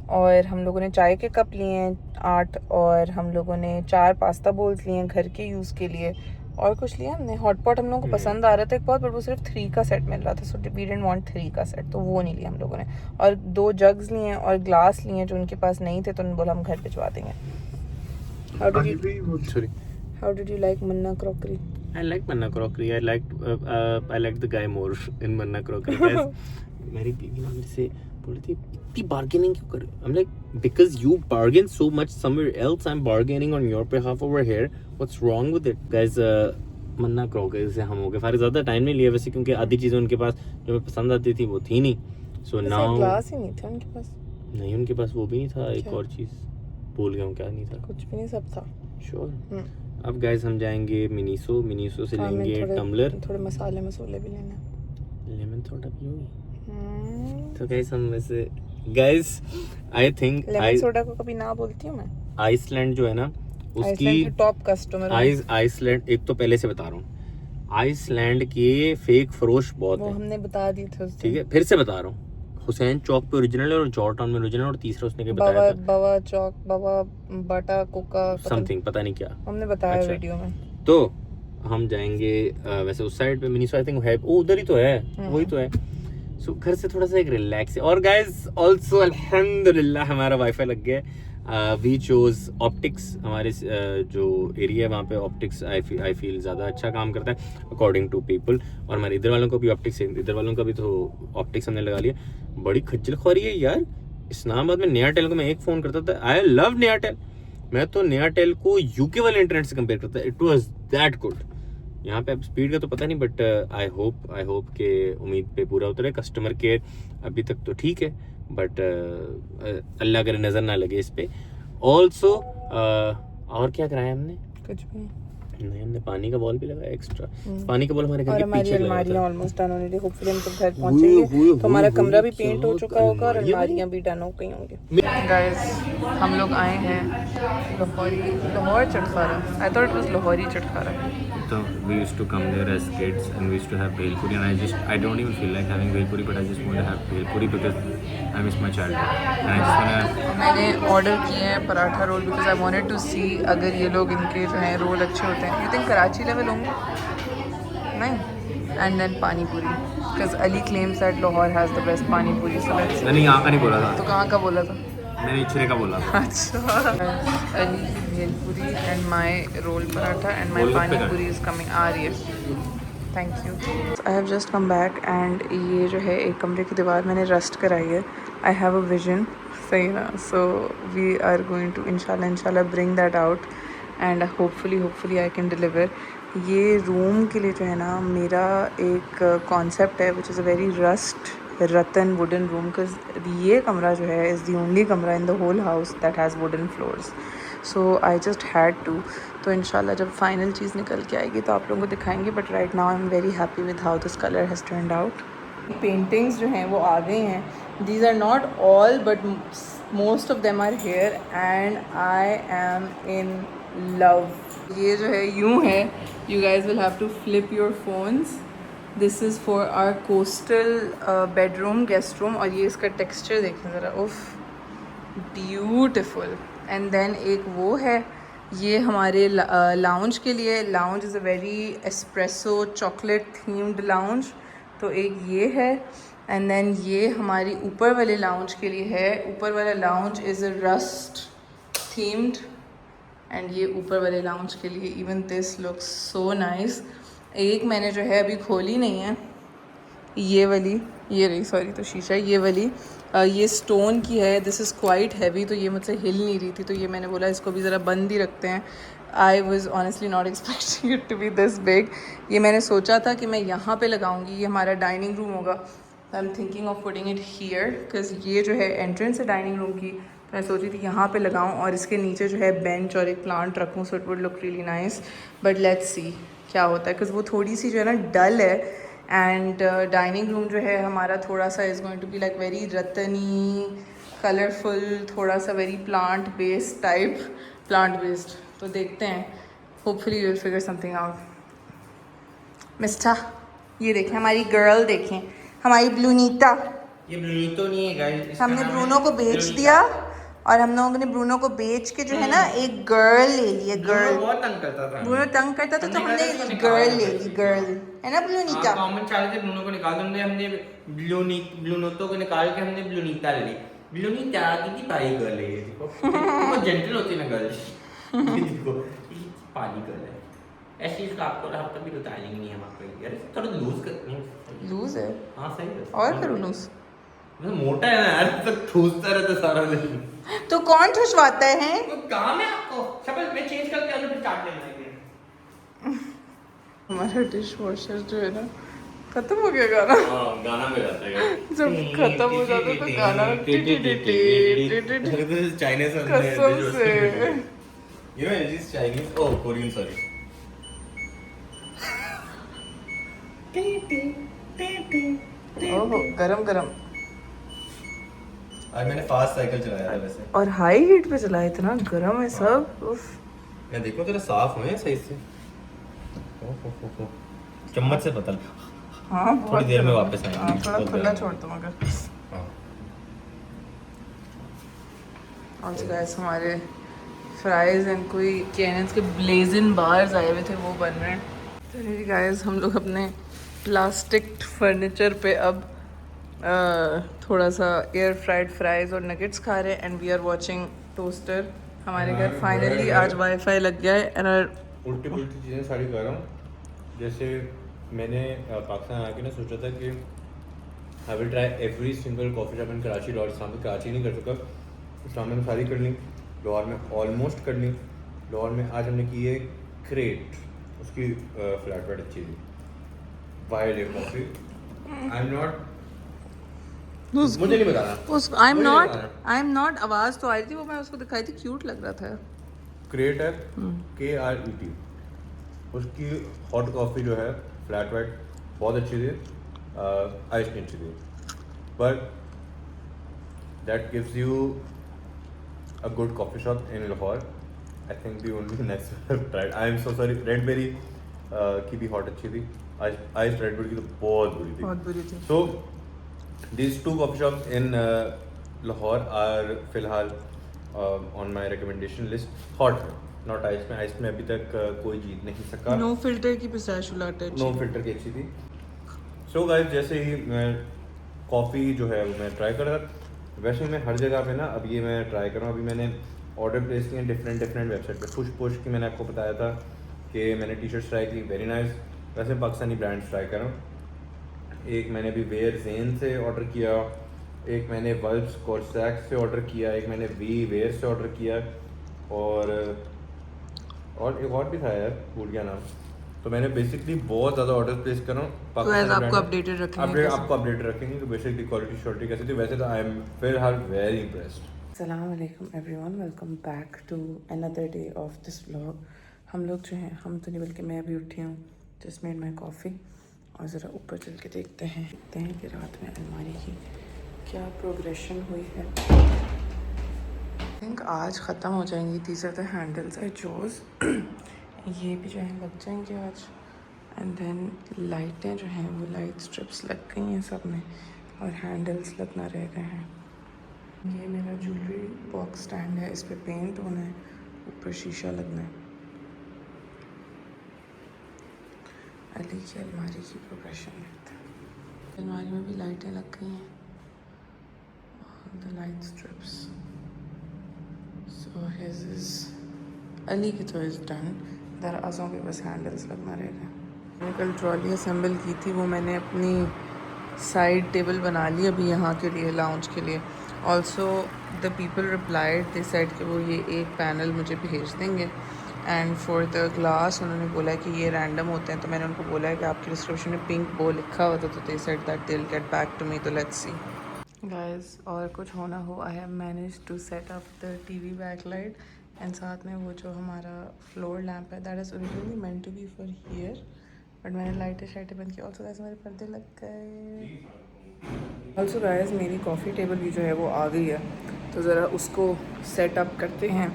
और हम लोगों ने चाय के कप लिए हैं 8. और हम लोगों ने 4 पास्ता बोल्स लिए हैं घर के यूज़ के लिए. और कुछ लिया हमने. हॉट पॉट हम लोगों को पसंद आ रहा था एक बहुत, बट वो सिर्फ 3 का सेट मिल रहा था. सो वी डिडंट वांट 3 का सेट, तो वो नहीं लिया हम लोगों ने. और 2 जग्स लिए हैं और ग्लास लिए हैं जो उनके पास नहीं थे, तो उन्होंने बोला हम घर भिजवा देंगे. How did you like Manna crockery? I like Manna crockery. I liked the guy more in Manna crockery. Guys, मेरी बीवी ने मेरे से बोली थी इतनी bargaining क्यों कर रहे हो? I'm like, because you bargain so much somewhere else. I'm bargaining on your behalf over here. What's wrong with it? Guys, Manna crockery से हम हो गए. फार ज़्यादा टाइम नहीं लिया वैसे, क्योंकि आधी चीज़ें उनके पास जो मैं पसंद आती थी वो थी नहीं. So now ग्लास ही नहीं था उनके पास. नहीं, उनके पास वो भी नहीं था. एक और चीज़ भूल गया हूँ क्या नहीं था. कुछ भी नहीं, सब था. Sure. अब गाइस हम जाएंगे मिनीसो से लेंगे टम्बलर. थोड़े मसाले मसूले भी लेने. लेमन सोडा पियोगी? तो गाइस हम वैसे guys I think lemon soda को कभी ना बोलती हूँ मैं. आइसलैंड जो है ना उसकी टॉप कस्टमर. आइसलैंड एक तो पहले से बता रहा हूँ, आइसलैंड के फेक फरोश बहुत वो है. हमने बता दिए थे उस दिन. ठीक है, फिर से बता रहा हूँ. हुसैन चौक पे ओरिजिनल है और जॉर्ज टाउन में ओरिजिनल, और तीसरा उसने क्या बताया था, बाबा चौक, बाबा बाटा कोका समथिंग पता नहीं क्या हमने बताया. अच्छा. वीडियो में. तो हम जाएंगे वैसे उस साइड पे मिनीसो आई थिंक है. वो उधर ही तो है, वही तो है. सो घर से थोड़ा सा एक रिलैक्स. और गाइस आल्सो अल्हम्दुलिल्लाह हमारा वाईफाई लग गया. We chose Optix. हमारे जो एरिया है वहाँ पे ऑप्टिक्स आई फील ज़्यादा अच्छा काम करता है अकॉर्डिंग टू पीपल. और हमारे इधर वालों को भी ऑप्टिक्स, इधर वालों का भी तो ऑप्टिक्स हमने लगा लिया. बड़ी खज्जल ख्वारी है यार. इस्लामाबाद में नयाटेल को मैं एक फ़ोन करता था. I love Nayatel. मैं तो नयाटेल को यूके वाले इंटरनेट से कंपेयर करता. It was that good. यहाँ पे अब स्पीड का तो पता नहीं, बट आई होप के उम्मीद पे पूरा उतरे. कस्टमर केयर अभी तक तो ठीक है, बट अल्लाह करे नज़र ना लगे इस पे. ऑल्सो और क्या कराया हमने? कुछ भी नहीं, हमने पानी का बॉल भी लगाया एक्स्ट्रा. पानी का बॉल हमारे घर और के हमारी पीछे लगा अलमारियां था. ऑलमोस्ट डन होने दी. होपफुली हम सब घर पहुंचेंगे तो हमारा कमरा भी पेंट हो चुका होगा और अलमारियां भी डन हो गई होंगी. गाइस हम लोग आए हैं Lahore Chatkhara. I thought it was Lahori Chatkhara. So we used to come there as kids and we used to have bhel puri, and I don't even feel like having bhel puri, but I just want to have bhel puri because I miss my childhood and I just want to. मैंने order किए हैं paratha roll because I wanted to see अगर ये लोग इनके जो हैं role अच्छे होते हैं. यू थिंक कराची लेवल होंगे? नहीं. एंड देन पानी पूरी because Ali claims that Lahore has the best पानी पूरी. So let's. मैंने यहाँ का नहीं बोला था, तो कहाँ का बोला था? मैंने इचरे का बोला था. अच्छा. Ali bhelpuri and my roll paratha and my pani puri is coming. आ रही है. Thank you. I have just come back and ये जो है एक कमरे की दीवार मैंने रस्ट कराई है. I have a vision. सही ना. So we are going to इंशाल्लाह bring that out and hopefully I can deliver. ये रूम के लिए जो है ना मेरा एक कॉन्सेप्ट है which is a very rattan wooden room. Because ये कमरा जो है इज़ दी ओनली कमरा in the whole house that has wooden floors. So I just had to. तो इंशाल्लाह जब फाइनल चीज़ निकल के आएगी तो आप लोगों को दिखाएंगे. But right now I am very happy with how this colour has turned out. Paintings जो हैं वो आ गई हैं. These are not all but most of them are here and I am in love. ये जो है यूं है, you guys will have to flip your phones. This is for our coastal bedroom, guest room. और ये इसका texture देखें ज़रा, उफ ब्यूटिफुल। एंड देन एक वो है, ये हमारे लाउंज के लिए। Lounge is a very espresso chocolate themed lounge, तो एक ये है। एंड देन ये हमारी ऊपर वाले लाउंज के लिए है। ऊपर वाला lounge is a rust themed, and ये ऊपर वाले लाउंज के लिए। Even this looks so nice. एक मैंने जो है अभी खोली नहीं है, ये वाली, ये रही, सॉरी, तो शीशा ये वाली, ये स्टोन की है। दिस इज़ क्वाइट हैवी, तो ये मुझसे हिल नहीं रही थी, तो ये मैंने बोला इसको भी ज़रा बंद ही रखते हैं। I was honestly not expecting it to be this big. ये मैंने सोचा था कि मैं यहाँ पे लगाऊंगी, ये हमारा डाइनिंग रूम होगा। I am thinking of putting it here, because ये जो है एंट्रेंस है डाइनिंग रूम की, तो मैं सोची थी यहाँ पे लगाऊं और इसके नीचे जो है बेंच और एक प्लांट रखूँ, so it would look really nice. But let's see क्या होता है, बिकॉज वो थोड़ी सी जो है ना डल है। एंड डाइनिंग रूम जो है हमारा थोड़ा सा is going to be like very रतनी, कलरफुल, थोड़ा सा very plant based type, plant based. तो देखते हैं, hopefully you will figure something out. Mister, ये देखें हमारी गर्ल, देखें हमारी ब्लूनीता। ये ब्लूनीतो नहीं है गाइस, हमने ब्रूनो को बेच दिया, और हम लोगों ने ब्रूनो को बेच के जो है ना एक गर्ल ले ली है। गर्ल बहुत तंग करता था। ब्रूनो तंग करता था, तो हमने हमने गर्ल ले ली, गर्ल, है ना ब्लूनीता। कमेंट चाले थे ब्लूनो को निकाल दो, हमने ब्लूनोतो को निकाल के हमने ब्लूनीता ले ली। ब्लूनीता कितनी पाई गर्ल है ये, देखो बहुत जेंटल होती है ना गर्ल। देखो पाली गर्ल है ऐसी, इसका आपको आप कभी बताएंगे नहीं हम आपको यार, थोड़ा लूज कर, लूज है, हां सही है। और करूँ लूज? मैं मोटा है ना यार, तो ठूसता रहता सारा दिन। तो कौन ठुसवाता है? कोई काम है आपको? शक्ल मैं चेंज करके आलू फिर चाट लेना। हमारा डिश वॉशर जो है ना, खत्म हो गया गाना। हाँ गाना में जाता है जब खत्म हो जाता तो गाना चाइनीज कसम से। You know it is Chinese, oh Korean sorry. Oh गरम गरम, आज मैंने फास्ट साइकिल चलाया था वैसे, और हाई हीट पे चला, इतना गरम है सब। उफ। मैं देखो तेरा साफ हुए सही से। ओह चम्मच से पता हाँ थोड़ी देर में वापस आएंगे। हाँ, थोड़ा बहुत खुला गर्म। छोड़ दो मगर। हाँ। आज गाइस हमारे फ्राइज एंड कोई केनन्स के ब्लेजन बार्स आए हुए थे, वो बन रहे हैं। चलिए गाइस, हम लोग अपने प्लास्टिक फर्नीचर पे अब थोड़ा सा एयर फ्राइड फ्राइज और नगेट्स खा रहे हैं, and we are watching toaster. हमारे घर फाइनली आज वाईफाई लग गया है, एंड उल्टी पुल्टी चीज़ें सारी कर रहा हूँ। जैसे मैंने पाकिस्तान आके ना सोचा था कि I will try every single coffee shop in Karachi. Lahore इस्लाम में कराची नहीं कर सका, इस्लाम में सारी कर ली, लाहौर में ऑलमोस्ट कर ली। लाहौर में आज हमने की है क्रेट, उसकी फ्लैट वाइट अच्छी थी, वाइल्ड है कॉफ़ी। आई एम नॉट, मुझे नहीं बताना, आई एम नॉट आवाज़ तो आई थी, वो मैं उसको दिखाई थी, क्यूट लग रहा था। क्रेट है KRET, उसकी हॉट कॉफ़ी जो है फ्लैट वाइट बहुत अच्छी थी, आइस नहीं अच्छी थी, but that gives you a good coffee shop in Lahore. I think the only next tried, I am so sorry, Redberry की भी हॉट अच्छी थी, आइस रेडबेरी की तो बहुत बुरी थी। सो these two coffee shops in Lahore are फिलहाल on my recommendation list। hot है, not ice में, ice में अभी तक कोई जीत नहीं सका। नो फिल्टर की पिस्ताशियो लाटे, नो फिल्टर की अच्छी थी। सो गाइस, जैसे ही मैं कॉफ़ी जो है वो मैं ट्राई कर रहा, वैसे मैं हर जगह पे ना अब ये मैं ट्राई कर रहा हूँ। अभी मैंने ऑर्डर प्लेस किए डिफरेंट वेबसाइट पे। पुश की मैंने आपको बताया था कि मैंने टी शर्ट्स ट्राई की, वेरी नाइस। वैसे पाकिस्तानी ब्रांड्स ट्राई कर रहा हूँ। एक मैंने अभी वेयर ज़ेन से ऑर्डर किया, एक मैंने वल्ब्स कोर्सैक्स से ऑर्डर किया, एक मैंने वी वेयर से ऑर्डर किया, और एक और भी था यार, भूल गया नाम। तो मैंने बेसिकली बहुत ज़्यादा ऑर्डर प्लेस कर रहा हूँ। आपको अपडेटेड रखेंगे, आपको अपडेट रखेंगे कि बेसिकली क्वालिटी शॉर्टी कैसी थी। वैसे तो आई एम फिलहाल वेरी इम्प्रेस्ड। अस्सलाम वालेकुम everyone, welcome back to another day of this vlog. हम लोग जो हैं, हम तो नहीं बल्कि मैं अभी उठी हूँ, जस्ट मेड माई कॉफ़ी, और ज़रा ऊपर चल के देखते हैं कि रात में अलमारी की क्या प्रोग्रेशन हुई है। थिंक आज ख़त्म हो जाएंगी these are the handles I chose ये भी जो है लग जाएंगे आज एंड देन लाइटें जो हैं वो लाइट स्ट्रिप्स लग गई हैं सब में और हैंडल्स लगना रह गए हैं। ये मेरा ज्वेलरी बॉक्स स्टैंड है, इस पे पेंट होना है, ऊपर शीशा लगना है। अली की अलमारी की प्रोग्रेशन देखते हैं। अलमारी में भी लाइटें लग गई हैं, the light strips. So his is Ali की तो इज डन, दराज़ों के बस हैंडल्स लगना रहेगा। मैंने कल ट्रॉली असेंबल की थी, वो मैंने अपनी साइड टेबल बना ली अभी यहाँ के लिए, लाउंज के लिए। Also the people replied, they said कि वो ये एक पैनल मुझे भेज देंगे एंड फॉर द ग्लास उन्होंने बोला कि ये रैंडम होते हैं। तो मैंने उनको बोला है कि आपकी डिस्क्रिप्शन में पिंक बो लिखा हुआ था, तो they said that they will get back to me, तो लेट्स सी गाइस। और कुछ होना हो, I have manage to set up the TV backlight and साथ में वो जो हमारा फ्लोर लैम्प है that is originally meant to be for here, but मैंने लाइटें शाइटें बंद की। ऑल्सो गाइस मेरे पर्दे लग गए। ऑल्सो गाइस मेरी कॉफ़ी टेबल भी जो है वो आ गई है, तो ज़रा उसको सेट अप करते हैं।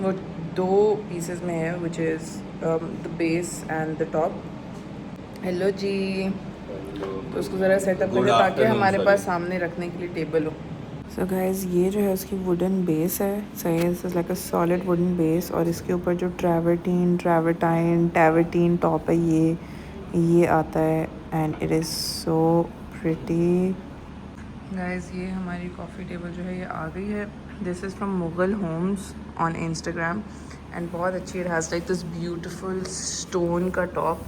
वो 2 पीसेस में है, which is the base and the top. Hello जी। तो उसको ज़रा सेटअप करते ताकि हमारे पास सामने रखने के लिए टेबल हो। सो गाइस ये जो है उसकी वुडन बेस है, सही है, is like a solid wooden base, और इसके ऊपर जो टैवर्टीन टॉप है ये आता है and it is so pretty. Guys ये हमारी कॉफ़ी टेबल जो है ये आ गई है। This is from Mughal Holmes on Instagram and बहुत अच्छी, it has like this beautiful stone का टॉप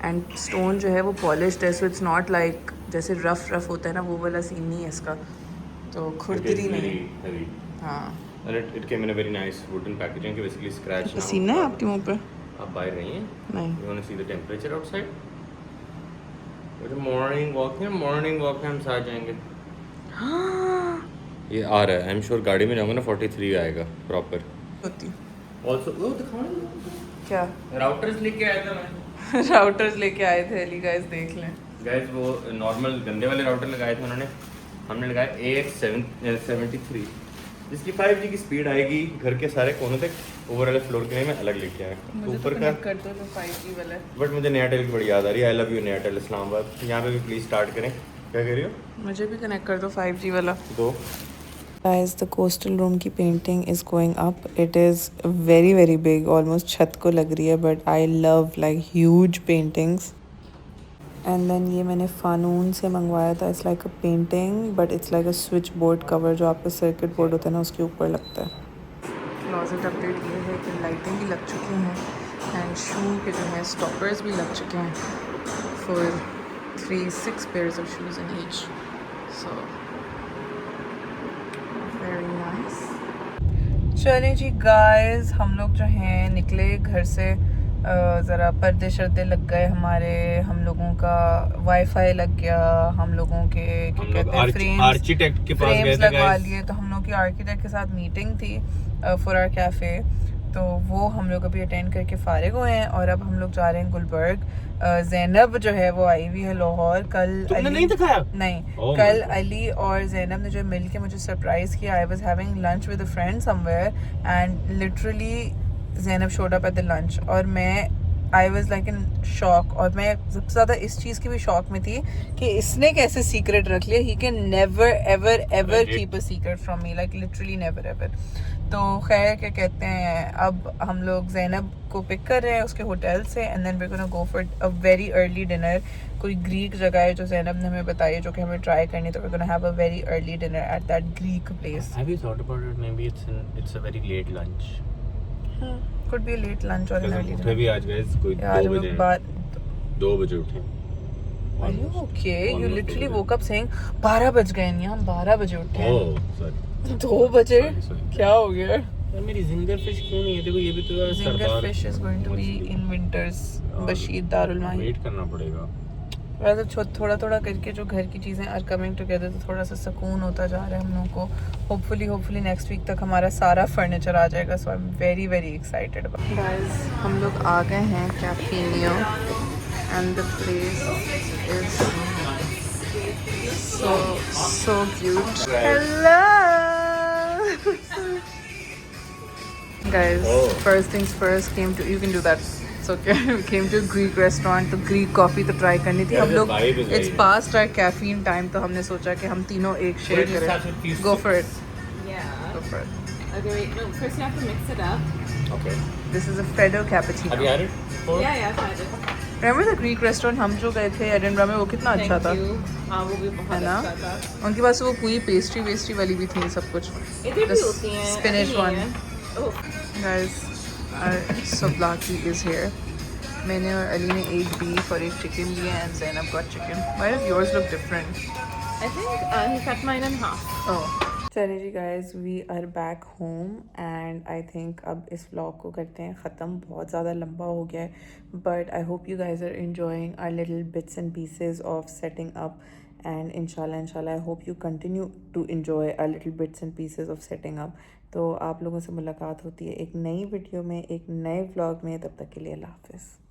एंड स्टोन जो है वो पॉलिश्ड है, सो इट्स नॉट लाइक जैसे रफ होता है ना, वो वाला सीन नहीं है इसका, तो खुरदरी नहीं। हाँ and it came in a very nice wooden packaging, basically scratch now. पसीना है आपके मुंह पे? आप बाहर रही हैं? नहीं। You want to see the temperature outside? मुझे मॉर्निंग वॉक में हम साथ जाएंगे। ये आ रहा है, आई एम श्योर गाड़ी में जाऊंगा ना 43 आएगा प्रॉपर होती ऑल्सो। वो दिखाओ क्या राउटर्स लेके आया था मैं। राउटर्स लेके आए थे अली, गाइस देख लें। गाइस वो नॉर्मल गंदे वाले राउटर लगाए थे उन्होंने, हमने लगाया AX73 जिसकी 5G की स्पीड आएगी घर के सारे कोनों तक। ओवर वाले फ्लोर के लिए मैं अलग लेके आया ऊपर का कर दो तो 5G वाला। बट मुझे नया टेल की बड़ी याद आ रही है। आई लव यू नया टेल इस्लामाबाद। यहाँ पे भी प्लीज़ स्टार्ट करें। क्या कह रही हो? मुझे भी कनेक्ट कर दो 5G वाला। दो गाइस द कोस्टल रूम की painting is going up. It is very big, almost छत को लग रही है, but I love like huge paintings. And then ये मैंने फ़ानून से मंगवाया था, it's like a painting but it's like a switch board cover जो आपका सर्किट बोर्ड होता है ना उसके ऊपर लगता है। क्लोजेट अपडेट ये है कि लाइटें भी लग चुकी हैं एंड शू के जो है स्टॉपर्स भी लग चुके हैं for 6 pairs of shoes in each, so very nice. चलें जी गाइस, हम लोग जो हैं निकले घर से, ज़रा पर्दे शर्दे लग गए हमारे, हम लोगों का वाईफाई लग गया, हम लोगों के क्या कहते हैं फ्रेम्स आर्किटेक्ट के पास गए थे लगवा लिए। तो हम लोग की आर्किटेक्ट के साथ मीटिंग थी फॉर आवर कैफ़े, तो वो हम लोग अभी अटेंड करके फ़ारिग हुए हैं और अब हम लोग जा रहे हैं गुलबर्ग। ज़ैनब जो है वो आई हुई है लाहौर। कल तुमने नहीं दिखाया? नहीं, Oh कल अली और ज़ैनब ने जो मिल के मुझे सरप्राइज़ किया। I was having lunch with a friend somewhere and literally Zainab showed up at the lunch और मैं I was like in shock. और मैं सबसे ज़्यादा इस चीज़ की भी शॉक में थी कि इसने कैसे सीक्रेट रख लिया। He can never ever keep a secret from me, like literally never ever. तो खैर क्या कहते हैं, अब हम लोग ज़ैनब को पिक कर रहे हैं उसके होटल से and then we gonna go for a very early dinner. कोई ग्रीक जगह है जो ज़ैनब ने हमें बताई जो कि हमें ट्राई करनी, तो we gonna have a very early dinner at that Greek place. Have you thought about it? Maybe it's a very late lunch. Could be a late lunch or an early उठे dinner. भी आज guys कोई यार 2 वो बजे बात 2 बजे उठे। Are you okay? You Almost literally 2 woke up saying 12 बज गए नहीं, हम 12 बजे उठे हैं। ओह सॉरी 2 बजे Sorry. क्या हो गया? यार मेरी जिंगर फिश क्यों नहीं है? देखो ये भी तो Zinger fish is going to be in winters बशीर दारुल माही। वेट करना पड़ेगा। वैसे थोड़ा करके जो घर की चीज़ें आर कमिंग टुगेदर, तो थोड़ा सा सुकून होता जा रहा है हम लोगों को। होपफुली नेक्स्ट वीक तक हमारा सारा फर्नीचर आ जाएगा, so I am very excited. Guys हम लोग आ गए हैं Caffeinio and the place is so cute. Hello guys, Oh. first things first, came to, you can do that, it's okay. We came to Greek restaurant, तो Greek coffee तो try करनी थी. Yeah, हम the लोग vibe is it's very past our caffeine time, तो हमने सोचा कि हम तीनों एक But share it just starts with करें. these Go two. for it. Yeah. Go for it. Okay, wait. No, first you have to mix it up. Okay. This is a Freddo cappuccino. Have you had it before? Yeah, I've had it. Remember the Greek restaurant हम जो गए थे Edinburgh में, वो कितना अच्छा Thank था. you. हाँ, वो भी बहुत है ना? अच्छा था. उनके पास वो पूरी पेस्ट्री वाली भी थी सब कुछ. इधर The भी होती हैं. spinach अभी one. नहीं है. Oh. Guys, our souvlaki is here. मैंने और अली ने एक beef और एक chicken लिया and Zainab got chicken. Why does yours look different? I think he cut mine in half. Oh. चलिए जी guys, we are back home and I think अब इस vlog को करते हैं ख़त्म. बहुत ज़्यादा लंबा हो गया है, but I hope you guys are enjoying our little bits and pieces of setting up, and inshallah I hope you continue to enjoy our little bits and pieces of setting up. तो आप लोगों से मुलाकात होती है एक नई video में, एक नए vlog में. तब तक के लिए अल्लाह हाफ़िज़.